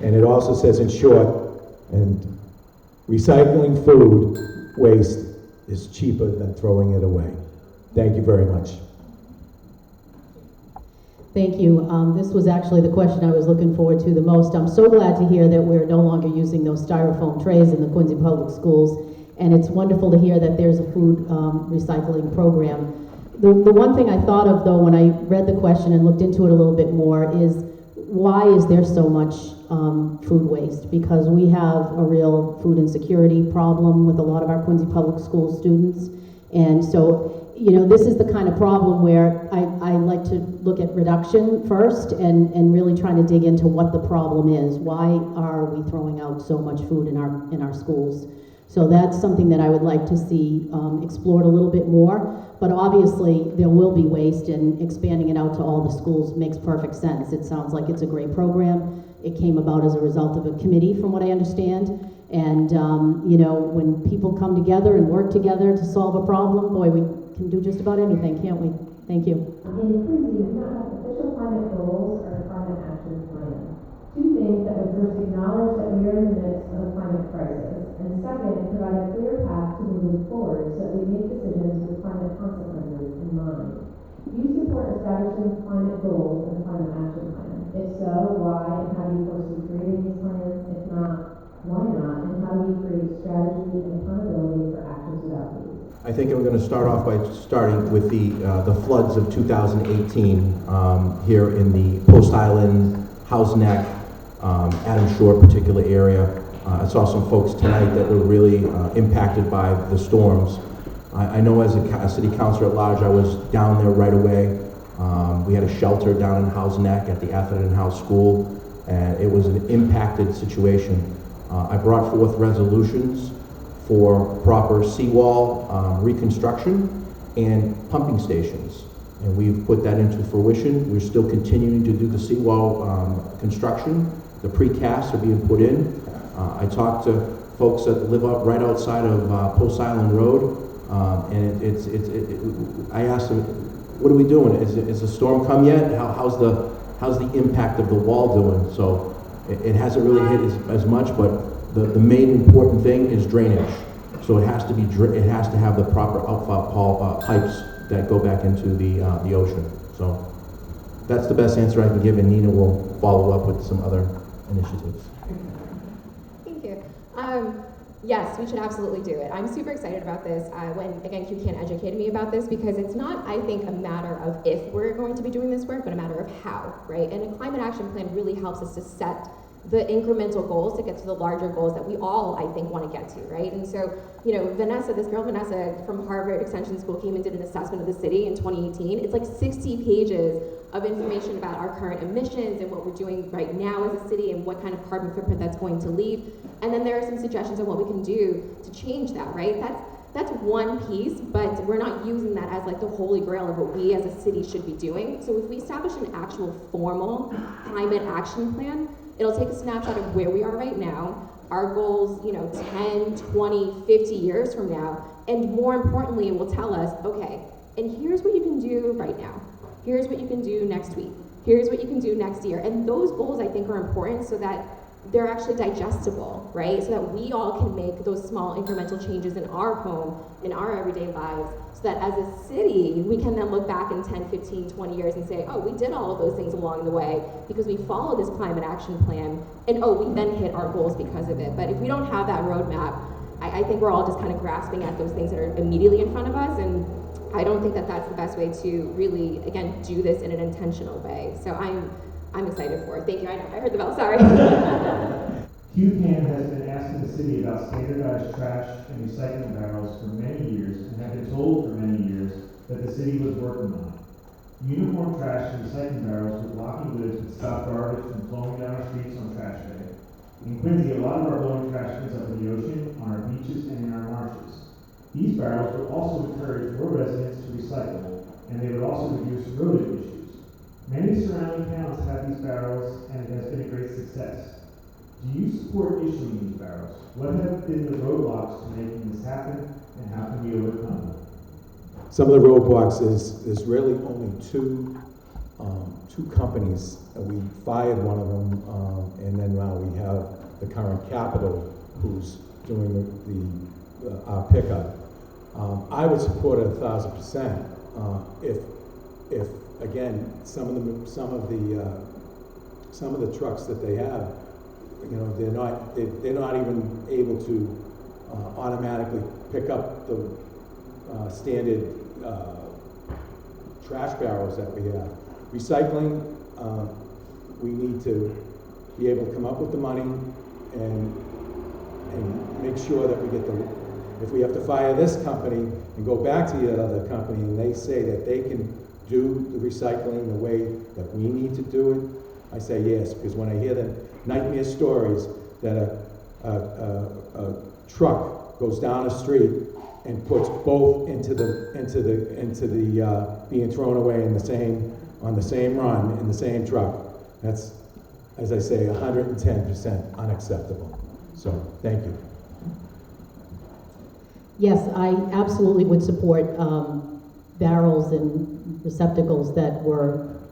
S7: And it also says, in short, and recycling food waste is cheaper than throwing it away. Thank you very much.
S8: Thank you. This was actually the question I was looking forward to the most. I'm so glad to hear that we're no longer using those styrofoam trays in the Quincy Public Schools, and it's wonderful to hear that there's a food recycling program. The one thing I thought of, though, when I read the question and looked into it a little bit more is, why is there so much food waste? Because we have a real food insecurity problem with a lot of our Quincy Public School students, and so this is the kind of problem where I like to look at reduction first and really trying to dig into what the problem is. Why are we throwing out so much food in our schools? So that's something that I would like to see explored a little bit more. But obviously there will be waste, and expanding it out to all the schools makes perfect sense. It sounds like it's a great program. It came about as a result of a committee, from what I understand. And when people come together and work together to solve a problem, boy, we can do just about anything, can't we? Thank you.
S1: In Quincy, we don't have official climate goals or a climate action plan. Two things that would first acknowledge that we are in the midst of a climate crisis, and second, provide a clear path to moving forward so that we make decisions with climate consequences in mind. Do you support establishing climate goals and a climate action plan? If so, why, and how do you foresee creating these plans? If not, why not? And how do you create strategy and accountability for actions without these?
S9: I think I'm going to start off by starting with the floods of 2018 here in the Post Island, House Neck, Adam Shore particular area. I saw some folks tonight that were really impacted by the storms. I know as a city councilor at large, I was down there right away. We had a shelter down in House Neck at the Atherton House School, and it was an impacted situation. I brought forth resolutions for proper seawall reconstruction and pumping stations. And we've put that into fruition. We're still continuing to do the seawall construction. The precast are being put in. I talked to folks that live up right outside of Post Island Road, and I asked them, what are we doing? Is the storm come yet? How's the impact of the wall doing? So it hasn't really hit as much, but the main important thing is drainage. So it has to have the proper outfall pipes that go back into the ocean. So that's the best answer I can give, and Nina will follow up with some other initiatives.
S10: Thank you. Yes, we should absolutely do it. I'm super excited about this. When, again, QCAN educated me about this, because it's not, I think, a matter of if we're going to be doing this work, but a matter of how, right? And a climate action plan really helps us to set the incremental goals to get to the larger goals that we all, I think, want to get to, right? And so, Vanessa, this girl Vanessa from Harvard Extension School came and did an assessment of the city in 2018. It's like 60 pages of information about our current emissions and what we're doing right now as a city and what kind of carbon footprint that's going to leave. And then there are some suggestions on what we can do to change that, right? That's one piece, but we're not using that as like the holy grail of what we as a city should be doing. So if we establish an actual formal climate action plan, it'll take a snapshot of where we are right now, our goals, 10, 20, 50 years from now, and more importantly, it will tell us, okay, and here's what you can do right now. Here's what you can do next week. Here's what you can do next year. And those goals, I think, are important so that they're actually digestible, right? So that we all can make those small incremental changes in our home, in our everyday lives, so that as a city, we can then look back in 10, 15, 20 years and say, oh, we did all of those things along the way because we followed this climate action plan, and we then hit our goals because of it. But if we don't have that roadmap, I think we're all just kind of grasping at those things that are immediately in front of us, and I don't think that that's the best way to really, again, do this in an intentional way. So I'm excited for it. Thank you. I know, I heard the bell, sorry.
S2: QCAN has been asking the city about standardized trash and recycling barrels for many years, and have been told for many years that the city was working on it. Uniform trash and recycling barrels with locking lids would stop garbage from flowing down our streets on trash day. In Quincy, a lot of our blowing trash ends up in the ocean, on our beaches, and in our marshes. These barrels would also encourage more residents to recycle, and they would also reduce rodent issues. Many surrounding towns have these barrels, and it has been a great success. Do you support issuing these barrels? What have been the roadblocks to making this happen, and how can we overcome them?
S7: some of the roadblocks is there's really only two companies. We fired one of them, and then now we have the current capital who's doing our pickup. I would support it 1,000%. If again some of the trucks that they have, you know, they're not even able to automatically pick up the standard trash barrels that we have. Recycling, we need to be able to come up with the money and make sure that we get if we have to fire this company and go back to the other company and they say that they can do the recycling the way that we need to do it, I say yes, because when I hear the nightmare stories that a truck goes down a street and puts both into the being thrown away on the same run in the same truck, that's, as I say, 110% unacceptable. So thank you.
S8: Yes, I absolutely would support barrels and receptacles that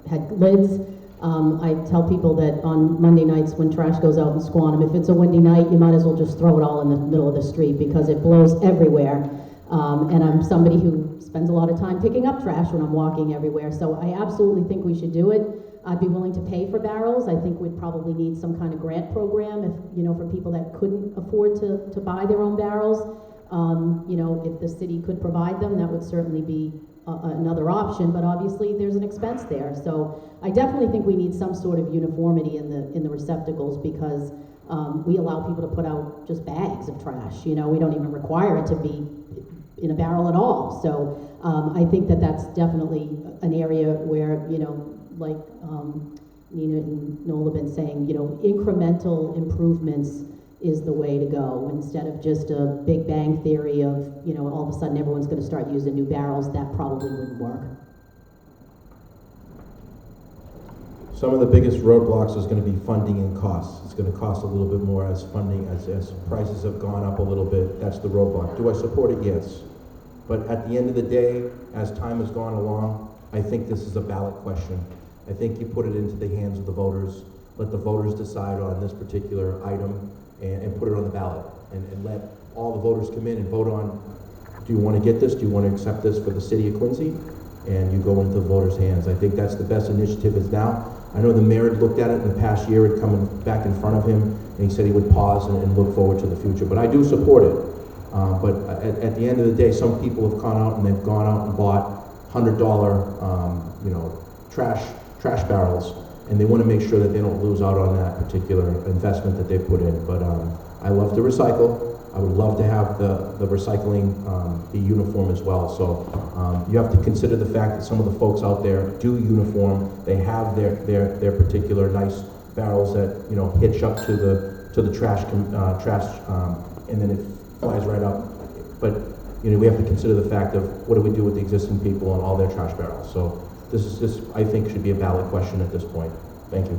S8: had lids. I tell people that on Monday nights when trash goes out in Squantum, if it's a windy night, you might as well just throw it all in the middle of the street because it blows everywhere. And I'm somebody who spends a lot of time picking up trash when I'm walking everywhere, so I absolutely think we should do it. I'd be willing to pay for barrels. I think we'd probably need some kind of grant program if, you know, for people that couldn't afford to buy their own barrels. You know, if the city could provide them, that would certainly be another option, but obviously there's an expense there. So I definitely think we need some sort of uniformity in the receptacles because we allow people to put out just bags of trash. You know, we don't even require it to be in a barrel at all. So I think that's definitely an area where, you know, like Nina and Noel have been saying, you know, incremental improvements is the way to go instead of just a big bang theory of, you know, all of a sudden everyone's going to start using new barrels. That probably wouldn't work.
S9: Some of the biggest roadblocks is going to be funding and costs. It's going to cost a little bit more as funding, as prices have gone up a little bit. That's the roadblock. Do I support it? Yes. But at the end of the day, as time has gone along, I think this is a ballot question. I think you put it into the hands of the voters. Let the voters decide on this particular item and put it on the ballot. And let all the voters come in and vote on, do you want to get this? Do you want to accept this for the city of Quincy? And you go into the voters' hands. I think that's the best initiative is now. I know the mayor had looked at it in the past year, had come back in front of him, and he said he would pause and look forward to the future. But I do support it. But at the end of the day, some people have gone out and they've gone out and bought $100, you know, trash barrels, and they want to make sure that they don't lose out on that particular investment that they put in. But I love to recycle. I would love to have the recycling be uniform as well. So you have to consider the fact that some of the folks out there do uniform. They have their particular nice barrels that, you know, hitch up to the trash and then it flies right up. But, you know, we have to consider the fact of what do we do with the existing people and all their trash barrels. So this I think should be a ballot question at this point. Thank you.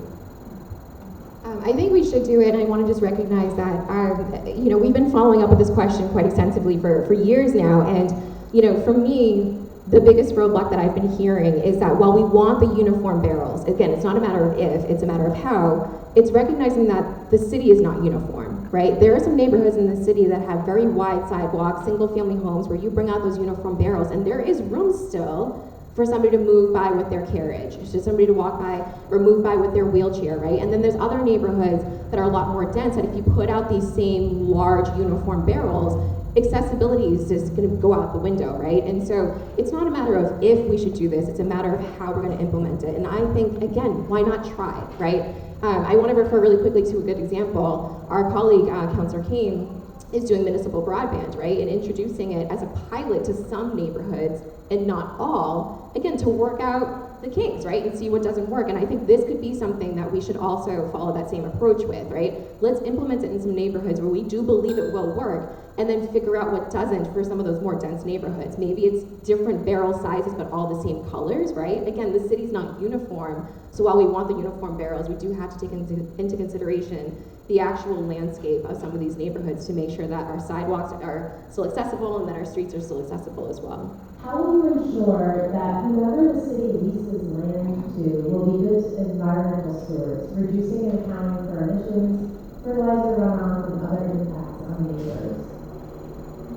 S10: I think we should do it, and I want to just recognize that, you know, we've been following up with this question quite extensively for years now, and, you know, for me, the biggest roadblock that I've been hearing is that while we want the uniform barrels, again, it's not a matter of if, it's a matter of how, it's recognizing that the city is not uniform, right? There are some neighborhoods in the city that have very wide sidewalks, single-family homes, where you bring out those uniform barrels, and there is room still for somebody to move by with their carriage, just somebody to walk by or move by with their wheelchair, right? And then there's other neighborhoods that are a lot more dense that if you put out these same large uniform barrels, accessibility is just gonna go out the window, right? And so it's not a matter of if we should do this, it's a matter of how we're gonna implement it. And I think, again, why not try, right? I wanna refer really quickly to a good example. Our colleague, Councillor Kane, is doing municipal broadband, right? And introducing it as a pilot to some neighborhoods and not all, again, to work out the kinks, right? And see what doesn't work. And I think this could be something that we should also follow that same approach with, right? Let's implement it in some neighborhoods where we do believe it will work, and then figure out what doesn't for some of those more dense neighborhoods. Maybe it's different barrel sizes, but all the same colors, right? Again, the city's not uniform, so while we want the uniform barrels, we do have to take into consideration the actual landscape of some of these neighborhoods to make sure that our sidewalks are still accessible and that our streets are still accessible as well.
S1: How will you ensure that whoever the city leases land to will be good environmental stewards, reducing and accounting for emissions, fertilizer runoff, and other impacts on neighbors?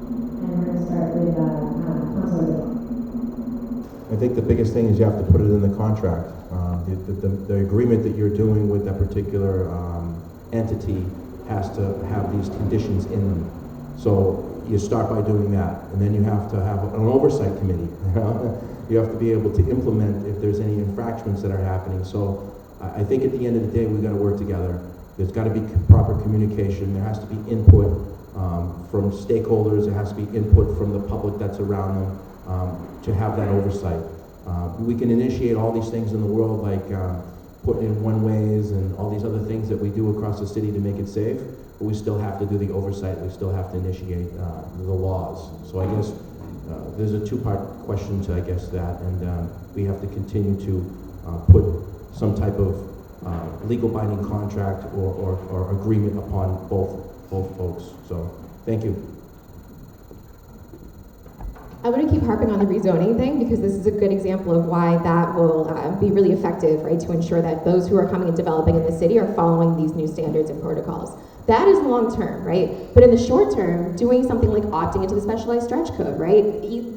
S1: And we're going to start with Councilor DeBona.
S9: I think the biggest thing is you have to put it in the contract. The agreement that you're doing with that particular entity has to have these conditions in them. So you start by doing that, and then you have to have an oversight committee. You have to be able to implement if there's any infractions that are happening. So I think at the end of the day, we've got to work together. There's got to be proper communication. There has to be input from stakeholders. There has to be input from the public that's around them to have that oversight. We can initiate all these things in the world, like putting in one-ways and all these other things that we do across the city to make it safe, but we still have to do the oversight. We still have to initiate the laws. So I guess there's a two-part question to, I guess, that, and we have to continue to put some type of legal binding contract or agreement upon both folks. So thank you.
S10: I want to keep harping on the rezoning thing because this is a good example of why that will be really effective, right, to ensure that those who are coming and developing in the city are following these new standards and protocols. That is long term, right? But in the short term, doing something like opting into the specialized stretch code, right?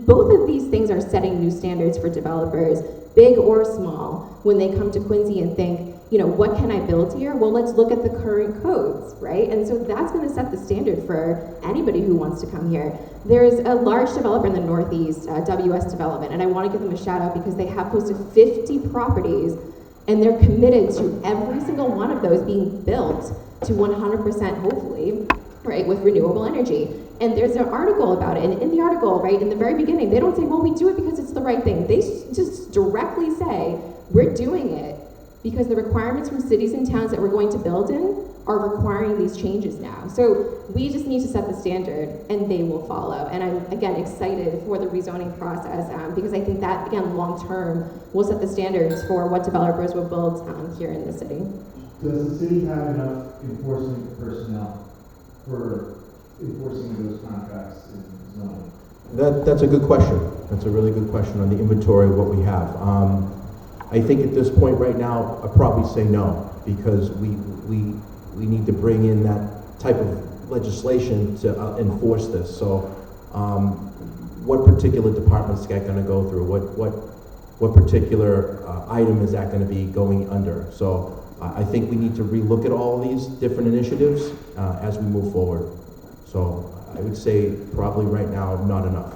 S10: Both of these things are setting new standards for developers, big or small, when they come to Quincy and think, you know, what can I build here? Well, let's look at the current codes, right? And so that's going to set the standard for anybody who wants to come here. There's a large developer in the Northeast, WS Development, and I want to give them a shout out because they have close to 50 properties, and they're committed to every single one of those being built to 100%, hopefully, right, with renewable energy. And there's an article about it, and in the article, right, in the very beginning, they don't say, well, we do it because it's the right thing. They just directly say, we're doing it because the requirements from cities and towns that we're going to build in are requiring these changes now. So we just need to set the standard, and they will follow. And I'm, again, excited for the rezoning process because I think that, again, long-term will set the standards for what developers will build here in the city.
S2: Does the city have enough enforcement personnel for enforcing those contracts in zoning?
S9: That's a good question. That's a really good question on the inventory of what we have. I think at this point right now, I'd probably say no, because we need to bring in that type of legislation to enforce this. So what particular department is that going to go through? What particular item is that going to be going under? So I think we need to relook at all these different initiatives as we move forward. So I would say probably right now, not enough.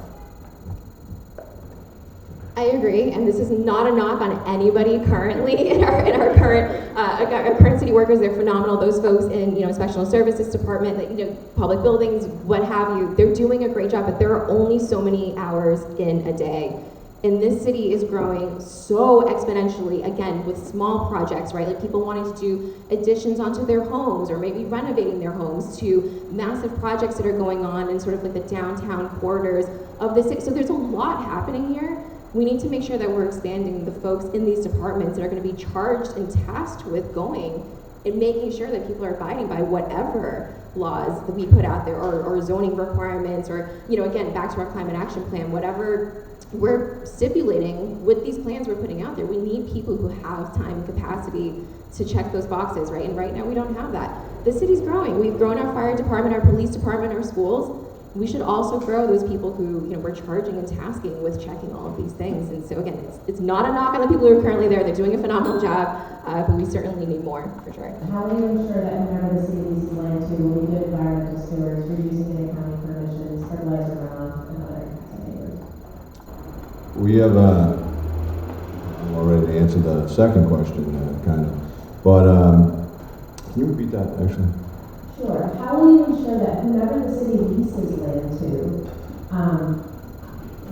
S10: I agree, and this is not a knock on anybody currently in our current city workers. They're phenomenal. Those folks in special services department, that public buildings, what have you, they're doing a great job. But there are only so many hours in a day, and this city is growing so exponentially. Again, with small projects, right? Like people wanting to do additions onto their homes, or maybe renovating their homes, to massive projects that are going on in sort of like the downtown corridors of the city. So there's a lot happening here. We need to make sure that we're expanding the folks in these departments that are going to be charged and tasked with going and making sure that people are abiding by whatever laws that we put out there, or zoning requirements, or, again, back to our climate action plan, whatever we're stipulating with these plans we're putting out there. We need people who have time and capacity to check those boxes, right? And right now we don't have that. The city's growing. We've grown our fire department, our police department, our schools. We should also grow those people who, we're charging and tasking with checking all of these things. And so again, it's not a knock on the people who are currently there. They're doing a phenomenal job, but we certainly need more, for sure.
S1: How will you ensure that whenever the city leases land to will be good environmental stewards, reducing and accounting for emissions, fertilizer runoff, and other neighbors?
S5: We have I'm already answered the second question, kind of. But can you repeat that, actually?
S1: Sure. How will you ensure that whoever the city leases land to,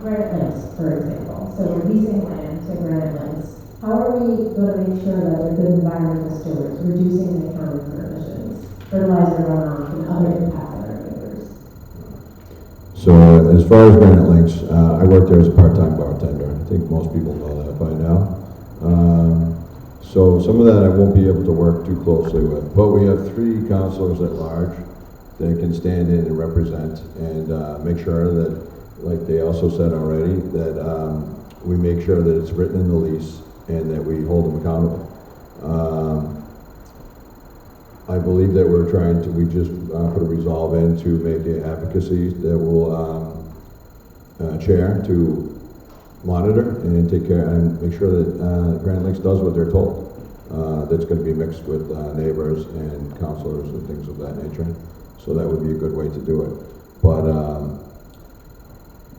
S1: Granite Lands, for example, so we're leasing land to Granite Lands, how are we going to make sure that they're good environmental stewards, reducing and accounting for emissions, fertilizer runoff, and other impacts on our neighbors?
S5: So as far as Granite Links, I work there as a part-time bartender. I think most people know that by now. So some of that I won't be able to work too closely with, but we have 3 councillors at large that can stand in and represent and make sure that like they also said already, that we make sure that it's written in the lease and that we hold them accountable. I believe that we just put a resolve in to make an advocacy that will chair to monitor and take care and make sure that Grand Lakes does what they're told. That's going to be mixed with neighbors and councilors and things of that nature. So that would be a good way to do it. But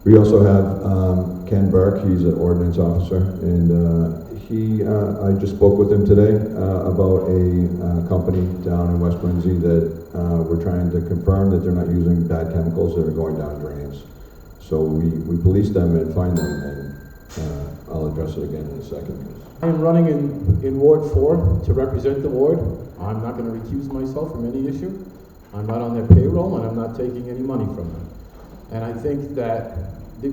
S5: we also have Ken Burke. He's an ordinance officer, and I just spoke with him today about a company down in West Quincy that we're trying to confirm that they're not using bad chemicals that are going down drains. So we police them and find them, and I'll address it again in a second.
S6: I am running in Ward 4 to represent the ward. I'm not going to recuse myself from any issue. I'm not on their payroll, and I'm not taking any money from them. And I think that the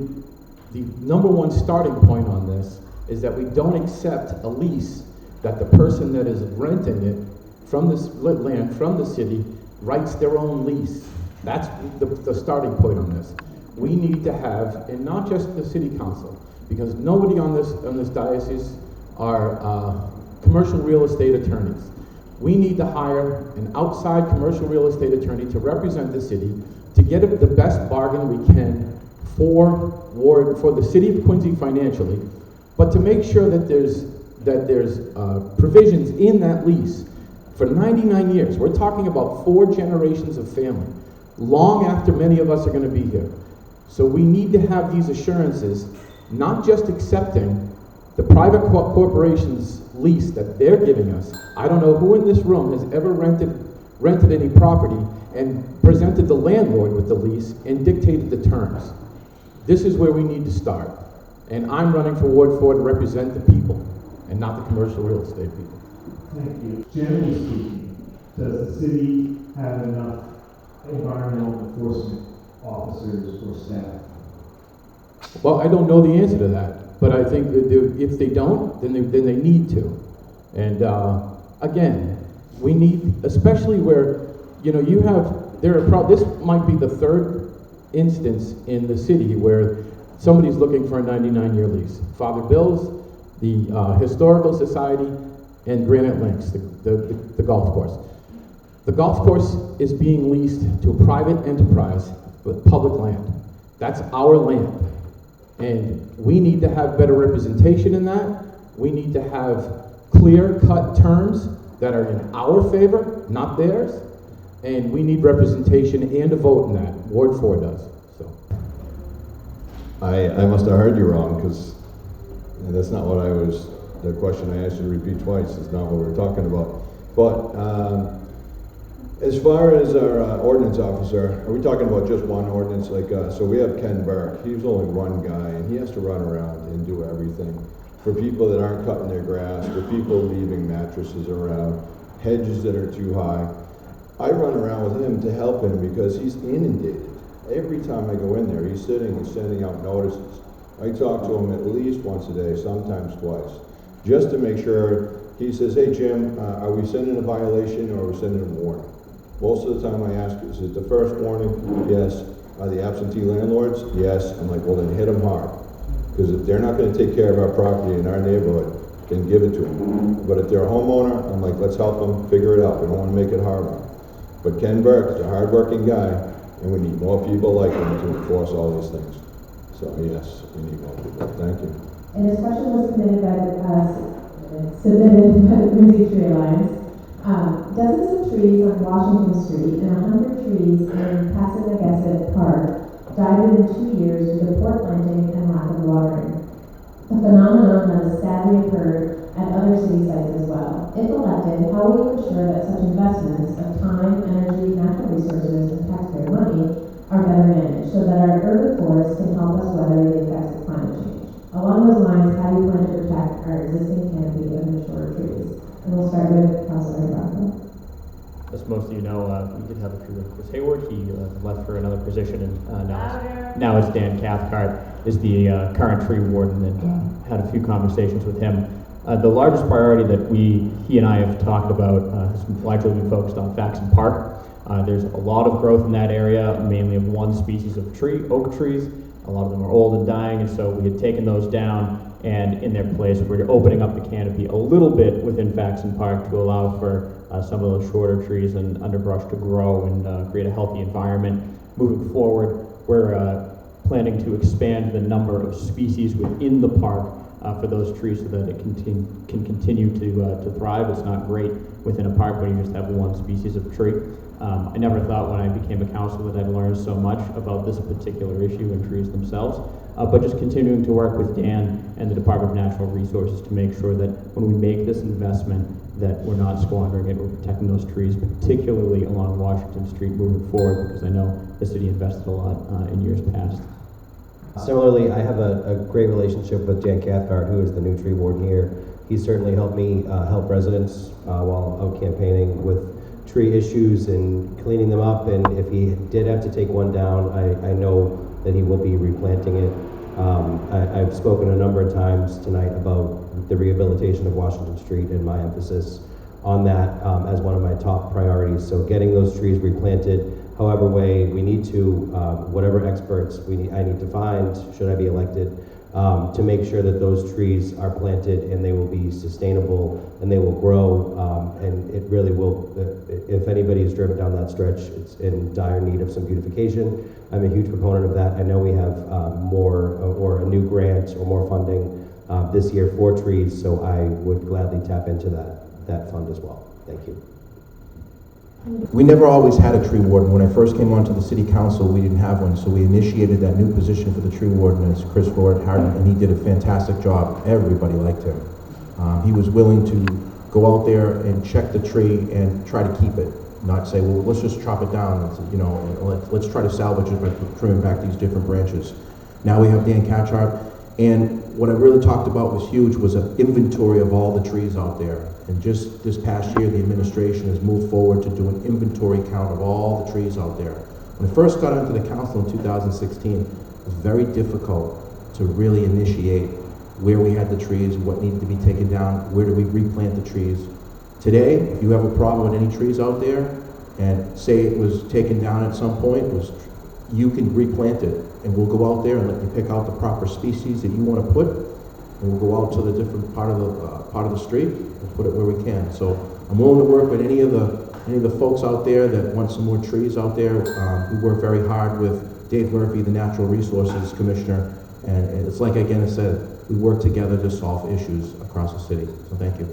S6: number one starting point on this is that we don't accept a lease that the person that is renting it from this land from the city writes their own lease. That's the starting point on this. We need to have, and not just the city council, because nobody on this diocese are commercial real estate attorneys. We need to hire an outside commercial real estate attorney to represent the city, to get the best bargain we can for the city of Quincy financially, but to make sure that there's provisions in that lease for 99 years. We're talking about 4 generations of family, long after many of us are going to be here. So we need to have these assurances, not just accepting the private corporation's lease that they're giving us. I don't know who in this room has ever rented any property and presented the landlord with the lease and dictated the terms. This is where we need to start. And I'm running for Ward 4 to represent the people and not the commercial real estate people.
S2: Thank you. Generally speaking, does the city have enough environmental enforcement officers or staff?
S6: Well, I don't know the answer to that, but I think that if they don't, then they need to. And again, we need, especially where, you know, this might be the 3rd instance in the city where somebody's looking for a 99-year lease. Father Bill's, the Historical Society, and Granite Links, the golf course. The golf course is being leased to a private enterprise with public land. That's our land. And we need to have better representation in that. We need to have clear-cut terms that are in our favor, not theirs. And we need representation and a vote in that. Ward 4 does. So
S5: I must have heard you wrong, because that's not what the question I asked you to repeat twice is not what we were talking about. But as far as our ordinance officer, are we talking about just one ordinance? So we have Ken Burke. He's only one guy, and he has to run around and do everything. For people that aren't cutting their grass, for people leaving mattresses around, hedges that are too high. I run around with him to help him because he's inundated. Every time I go in there, he's sitting and sending out notices. I talk to him at least once a day, sometimes twice, just to make sure. He says, hey Jim, are we sending a violation or are we sending a warning? Most of the time I ask, is it the first warning? Yes. Are the absentee landlords? Yes. I'm like, well then hit them hard. Because if they're not going to take care of our property in our neighborhood, then give it to them. But if they're a homeowner, I'm like, let's help them figure it out. We don't want to make it hard on them. But Ken Burke is a hard-working guy, and we need more people like him to enforce all these things. So yes, we need more people. Thank you.
S1: And this question was submitted by the Quincy Tree Alliance. Dozens of trees on Washington Street and 100 trees in Passamaquoddy Park died within 2 years due to poor planting and lack of watering. A phenomenon that has sadly occurred at other city sites as well. If elected, how will you ensure that such investments of time, energy, natural resources, and taxpayer money are better managed so that our urban forests can help us weather the effects of climate change? Along those lines, how do you plan to protect our existing canopy of mature trees? And we'll start with Councillor Andronico.
S4: As most of you know, we did have a few with Chris Hayward. He left for another position, and now it's Dan Cathcart is the current tree warden, and had a few conversations with him. The largest priority that he and I have talked about has largely been focused on Faxon Park. There's a lot of growth in that area, mainly of one species of tree, oak trees. a lot of them are old and dying, and so we had taken those down, and in their place, we're opening up the canopy a little bit within Faxon Park to allow for some of those shorter trees and underbrush to grow and create a healthy environment. Moving forward, we're planning to expand the number of species within the park for those trees so that it can continue to thrive. It's not great within a park when you just have one species of tree. I never thought when I became a councilor that I'd learn so much about this particular issue and trees themselves, but just continuing to work with Dan and the Department of Natural Resources to make sure that when we make this investment that we're not squandering it, we're protecting those trees, particularly along Washington Street moving forward, because I know the city invested a lot in years past.
S3: Similarly, I have a great relationship with Jan Cathcart, who is the new tree warden here. He certainly helped me help residents while out campaigning with tree issues and cleaning them up, and if he did have to take one down, I know that he will be replanting it. I've spoken a number of times tonight about the rehabilitation of Washington Street and my emphasis on that as one of my top priorities. So getting those trees replanted, however way we need to, whatever experts I need to find, should I be elected, to make sure that those trees are planted and they will be sustainable and they will grow, and it really will, if anybody has driven down that stretch, it's in dire need of some beautification. I'm a huge proponent of that. I know we have more or a new grant or more funding this year for trees, so I would gladly tap into that fund as well. Thank you.
S9: We never always had a tree warden. When I first came onto the city council, we didn't have one, so we initiated that new position for the tree warden as Chris Lord Harden, and he did a fantastic job. Everybody liked him. He was willing to go out there and check the tree and try to keep it, not say, well, let's just chop it down, let's try to salvage it by trimming back these different branches. Now we have Dan Cathcart, and what I really talked about was huge, was an inventory of all the trees out there. And just this past year, the administration has moved forward to do an inventory count of all the trees out there. When I first got into the council in 2016, it was very difficult to really initiate where we had the trees, what needed to be taken down, where do we replant the trees. Today, if you have a problem with any trees out there, and say it was taken down at some point, you can replant it, and we'll go out there and let you pick out the proper species that you want to put, and we'll go out to the different part of the street and put it where we can. So I'm willing to work with any of the folks out there that want some more trees out there. We work very hard with Dave Murphy, the Natural Resources Commissioner, and it's like again I said, we work together to solve issues across the city. So thank you.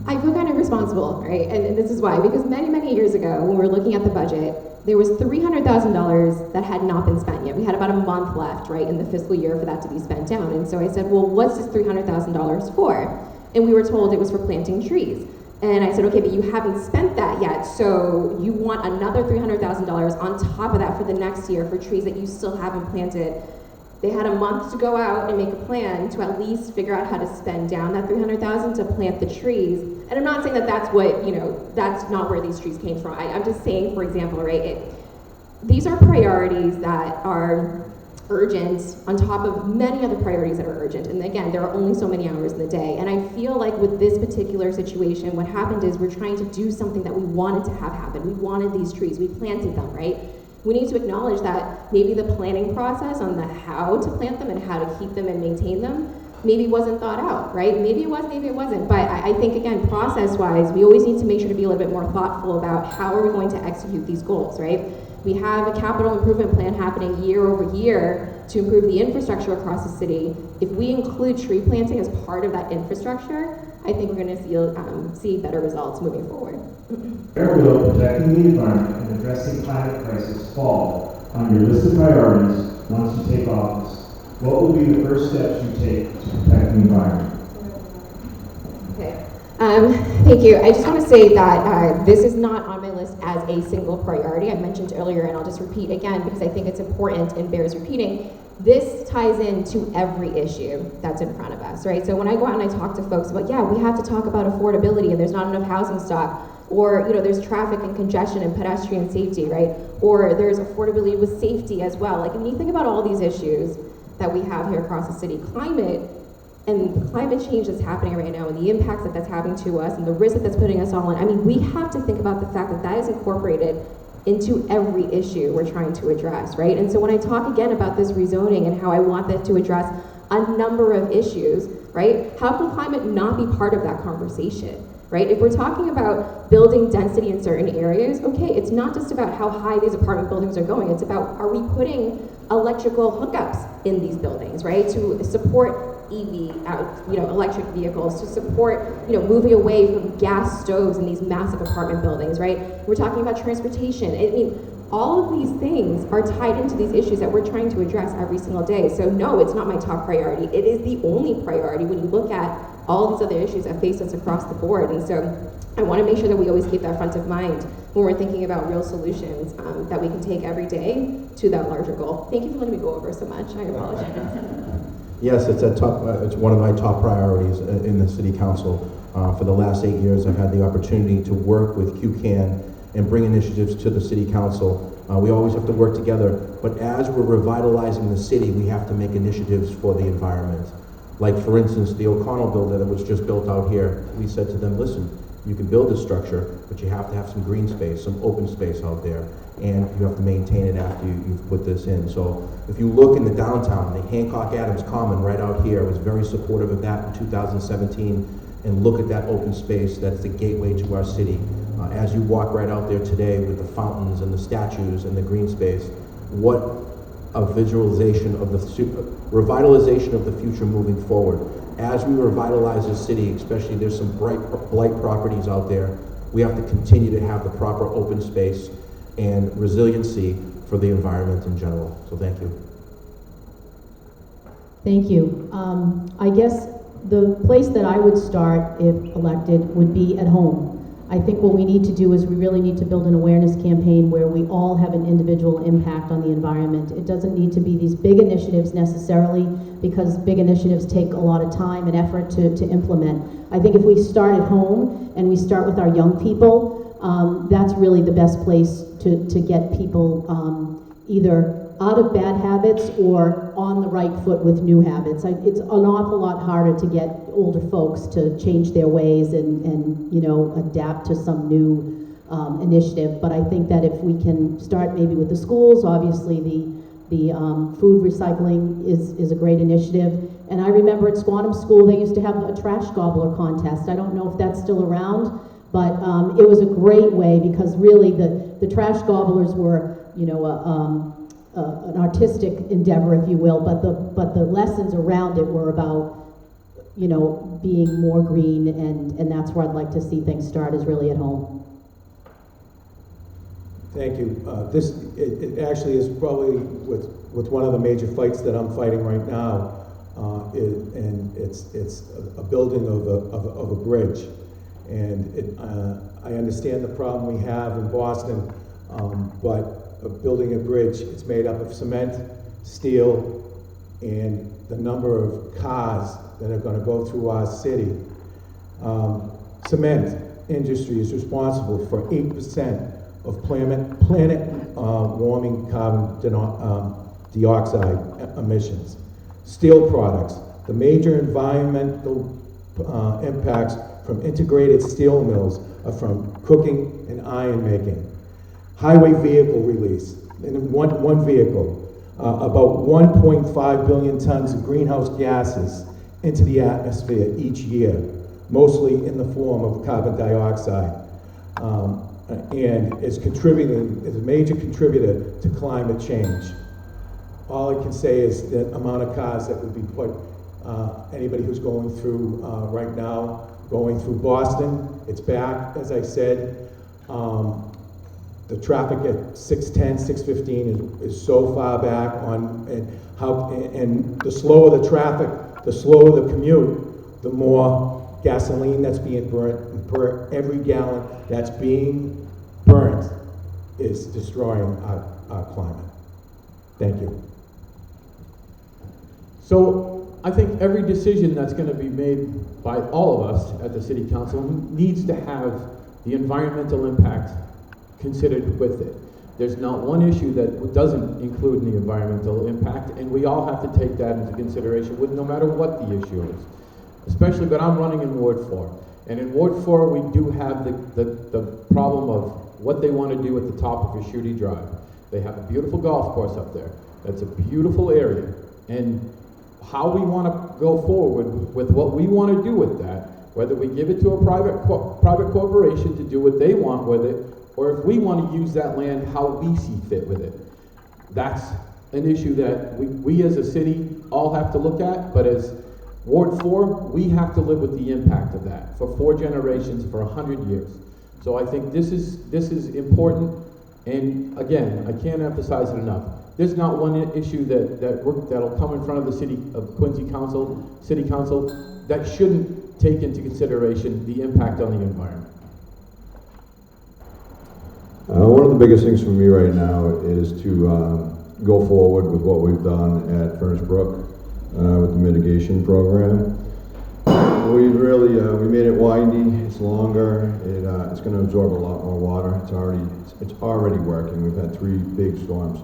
S10: I feel kind of responsible, right? And this is why, because many years ago, when we were looking at the budget, there was $300,000 that had not been spent yet. We had about a month left, right, in the fiscal year for that to be spent down. And so I said, well, what's this $300,000 for? And we were told it was for planting trees. And I said, okay, but you haven't spent that yet, so you want another $300,000 on top of that for the next year for trees that you still haven't planted. They had a month to go out and make a plan to at least figure out how to spend down that $300,000 to plant the trees. And I'm not saying that that's what, that's not where these trees came from. I'm just saying, for example, right, these are priorities that are urgent on top of many other priorities that are urgent. And again, there are only so many hours in the day. And I feel like with this particular situation, what happened is we're trying to do something that we wanted to have happen. We wanted these trees, we planted them, right? We need to acknowledge that maybe the planning process on the how to plant them and how to keep them and maintain them maybe wasn't thought out, right? Maybe it was, maybe it wasn't. But I think, again, process-wise, we always need to make sure to be a little bit more thoughtful about how are we going to execute these goals, right? We have a capital improvement plan happening year over year to improve the infrastructure across the city. If we include tree planting as part of that infrastructure, I think we're going to see better results moving forward.
S2: Where will protecting the environment and addressing climate crisis fall on your list of priorities once you take office? What will be the first steps you take to protect the environment?
S10: Okay. Thank you. I just want to say that this is not on my list as a single priority. I mentioned earlier, and I'll just repeat again because I think it's important and bears repeating. This ties into every issue that's in front of us, right? So when I go out and I talk to folks about, yeah, we have to talk about affordability and there's not enough housing stock, or there's traffic and congestion and pedestrian safety, right? Or there's affordability with safety as well. Like when you think about all these issues that we have here across the city, climate and the climate change that's happening right now and the impacts that that's having to us and the risk that that's putting us all in, I mean, we have to think about the fact that that is incorporated into every issue we're trying to address, right? And so when I talk again about this rezoning and how I want that to address a number of issues, right? How can climate not be part of that conversation, right? If we're talking about building density in certain areas, okay, it's not just about how high these apartment buildings are going, it's about, are we putting electrical hookups in these buildings, right? To support electric vehicles, to support, moving away from gas stoves in these massive apartment buildings, right? We're talking about transportation. I mean, all of these things are tied into these issues that we're trying to address every single day. So no, it's not my top priority. It is the only priority when you look at all these other issues that face us across the board. And so I want to make sure that we always keep that front of mind when we're thinking about real solutions that we can take every day to that larger goal. Thank you for letting me go over so much. I apologize.
S9: Yes, it's it's one of my top priorities in the City Council. For the last 8 years, I've had the opportunity to work with QCAN and bring initiatives to the City Council. We always have to work together, but as we're revitalizing the city, we have to make initiatives for the environment. Like, for instance, the O'Connell building that was just built out here, we said to them, listen, you can build this structure, but you have to have some green space, some open space out there, and you have to maintain it after you've put this in. So if you look in the downtown, the Hancock Adams Common right out here was very supportive of that in 2017, and look at that open space. That's the gateway to our city. As you walk right out there today with the fountains and the statues and the green space, what a visualization of the revitalization of the future moving forward. As we revitalize the city, especially there's some blight properties out there, we have to continue to have the proper open space and resiliency for the environment in general. So thank you.
S8: Thank you. I guess the place that I would start, if elected, would be at home. I think what we need to do is we really need to build an awareness campaign where we all have an individual impact on the environment. It doesn't need to be these big initiatives necessarily, because big initiatives take a lot of time and effort to implement. I think if we start at home and we start with our young people, that's really the best place to get people either out of bad habits or on the right foot with new habits. It's an awful lot harder to get older folks to change their ways and adapt to some new initiative. But I think that if we can start maybe with the schools, obviously the food recycling is a great initiative. And I remember at Squantum School they used to have a trash gobbler contest. I don't know if that's still around, but it was a great way, because really the trash gobblers were, an artistic endeavor, if you will, but the lessons around it were about, being more green, and that's where I'd like to see things start, is really at home.
S7: Thank you. It actually is probably with one of the major fights that I'm fighting right now, and it's a building of a bridge, and I understand the problem we have in Boston, but building a bridge, it's made up of cement, steel, and the number of cars that are going to go through our city. Cement industry is responsible for 8% of planet warming carbon dioxide emissions. Steel products, the major environmental impacts from integrated steel mills are from cooking and iron making. Highway vehicle release, in one vehicle, about 1.5 billion tons of greenhouse gases into the atmosphere each year, mostly in the form of carbon dioxide, and is a major contributor to climate change. All I can say is the amount of cars that would be put, anybody who's going through right now, going through Boston, it's back, as I said. The traffic at 610, 615 is so far back and the slower the traffic, the slower the commute, the more gasoline that's being burnt, and per every gallon that's being burnt is destroying our climate. Thank you.
S6: So I think every decision that's going to be made by all of us at the City Council needs to have the environmental impact considered with it. There's not one issue that doesn't include the environmental impact, and we all have to take that into consideration with no matter what the issue is. Especially, but I'm running in Ward 4, and in Ward 4 we do have the problem of what they want to do at the top of Shooty Drive. They have a beautiful golf course up there. That's a beautiful area. And how we want to go forward with what we want to do with that, whether we give it to a private corporation to do what they want with it, or if we want to use that land how we see fit with it. That's an issue that we as a city all have to look at, but as Ward 4, we have to live with the impact of that for 4 generations, for 100 years. So I think this is important, and again, I can't emphasize it enough. There's not one issue that'll come in front of the city of Quincy City Council that shouldn't take into consideration the impact on the environment.
S5: One of the biggest things for me right now is to go forward with what we've done at Furnace Brook with the mitigation program. We really we made it windy. It's longer. It's going to absorb a lot more water. It's already working. We've had 3 big storms.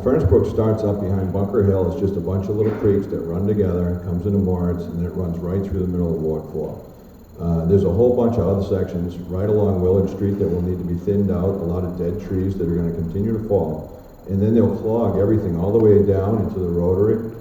S5: Furnace Brook starts up behind Bunker Hill. It's just a bunch of little creeks that run together, comes into Moritz, and then it runs right through the middle of Ward 4. There's a whole bunch of other sections right along Willard Street that will need to be thinned out, a lot of dead trees that are going to continue to fall. And then they'll clog everything all the way down into the rotary,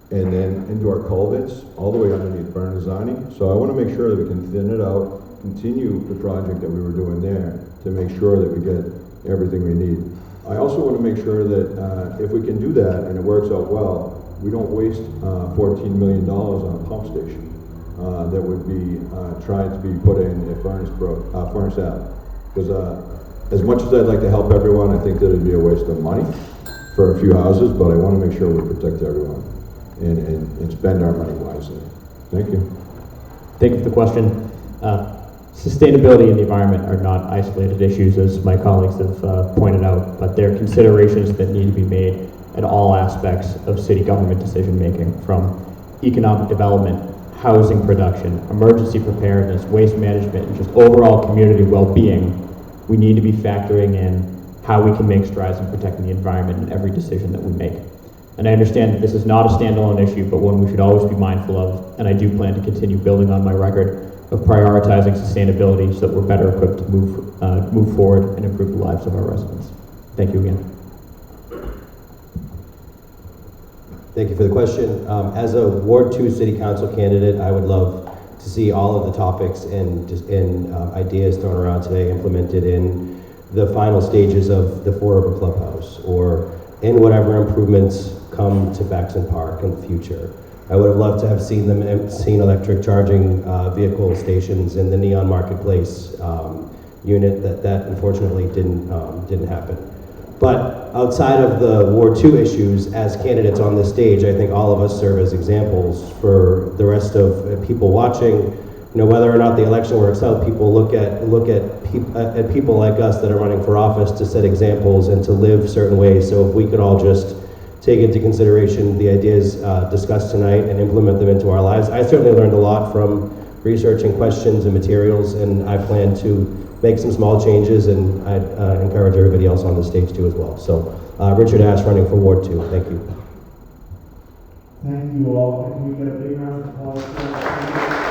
S5: and then into our culverts, all the way underneath Bernazani. So I want to make sure that we can thin it out, continue the project that we were doing there to make sure that we get everything we need. I also want to make sure that if we can do that and it works out well, we don't waste $14 million on a pump station that would be trying to be put in at Furnace Ave. Because as much as I'd like to help everyone, I think that it'd be a waste of money for a few houses, but I want to make sure we protect everyone and spend our money wisely. Thank you.
S4: Thank you for the question. Sustainability and the environment are not isolated issues, as my colleagues have pointed out, but they're considerations that need to be made at all aspects of city government decision making, from economic development, housing production, emergency preparedness, waste management, and just overall community well-being. We need to be factoring in how we can make strides in protecting the environment in every decision that we make. And I understand that this is not a standalone issue, but one we should always be mindful of, and I do plan to continue building on my record of prioritizing sustainability so that we're better equipped to move forward and improve the lives of our residents. Thank you again.
S3: Thank you for the question. As a Ward 2 City Council candidate, I would love to see all of the topics and ideas thrown around today implemented in the final stages of the Forever Clubhouse, or in whatever improvements come to Faxon Park in the future. I would have loved to have seen electric charging vehicle stations in the Neon Marketplace unit. That unfortunately didn't happen. But outside of the Ward 2 issues, as candidates on this stage, I think all of us serve as examples for the rest of people watching. You know, whether or not the election works out, people look at people like us that are running for office to set examples and to live certain ways. So if we could all just take into consideration the ideas discussed tonight and implement them into our lives. I certainly learned a lot from researching questions and materials, and I plan to make some small changes, and I'd encourage everybody else on the stage too as well. So Richard Ashe, running for Ward 2. Thank you.
S2: Thank you all. Can we get a big round of applause for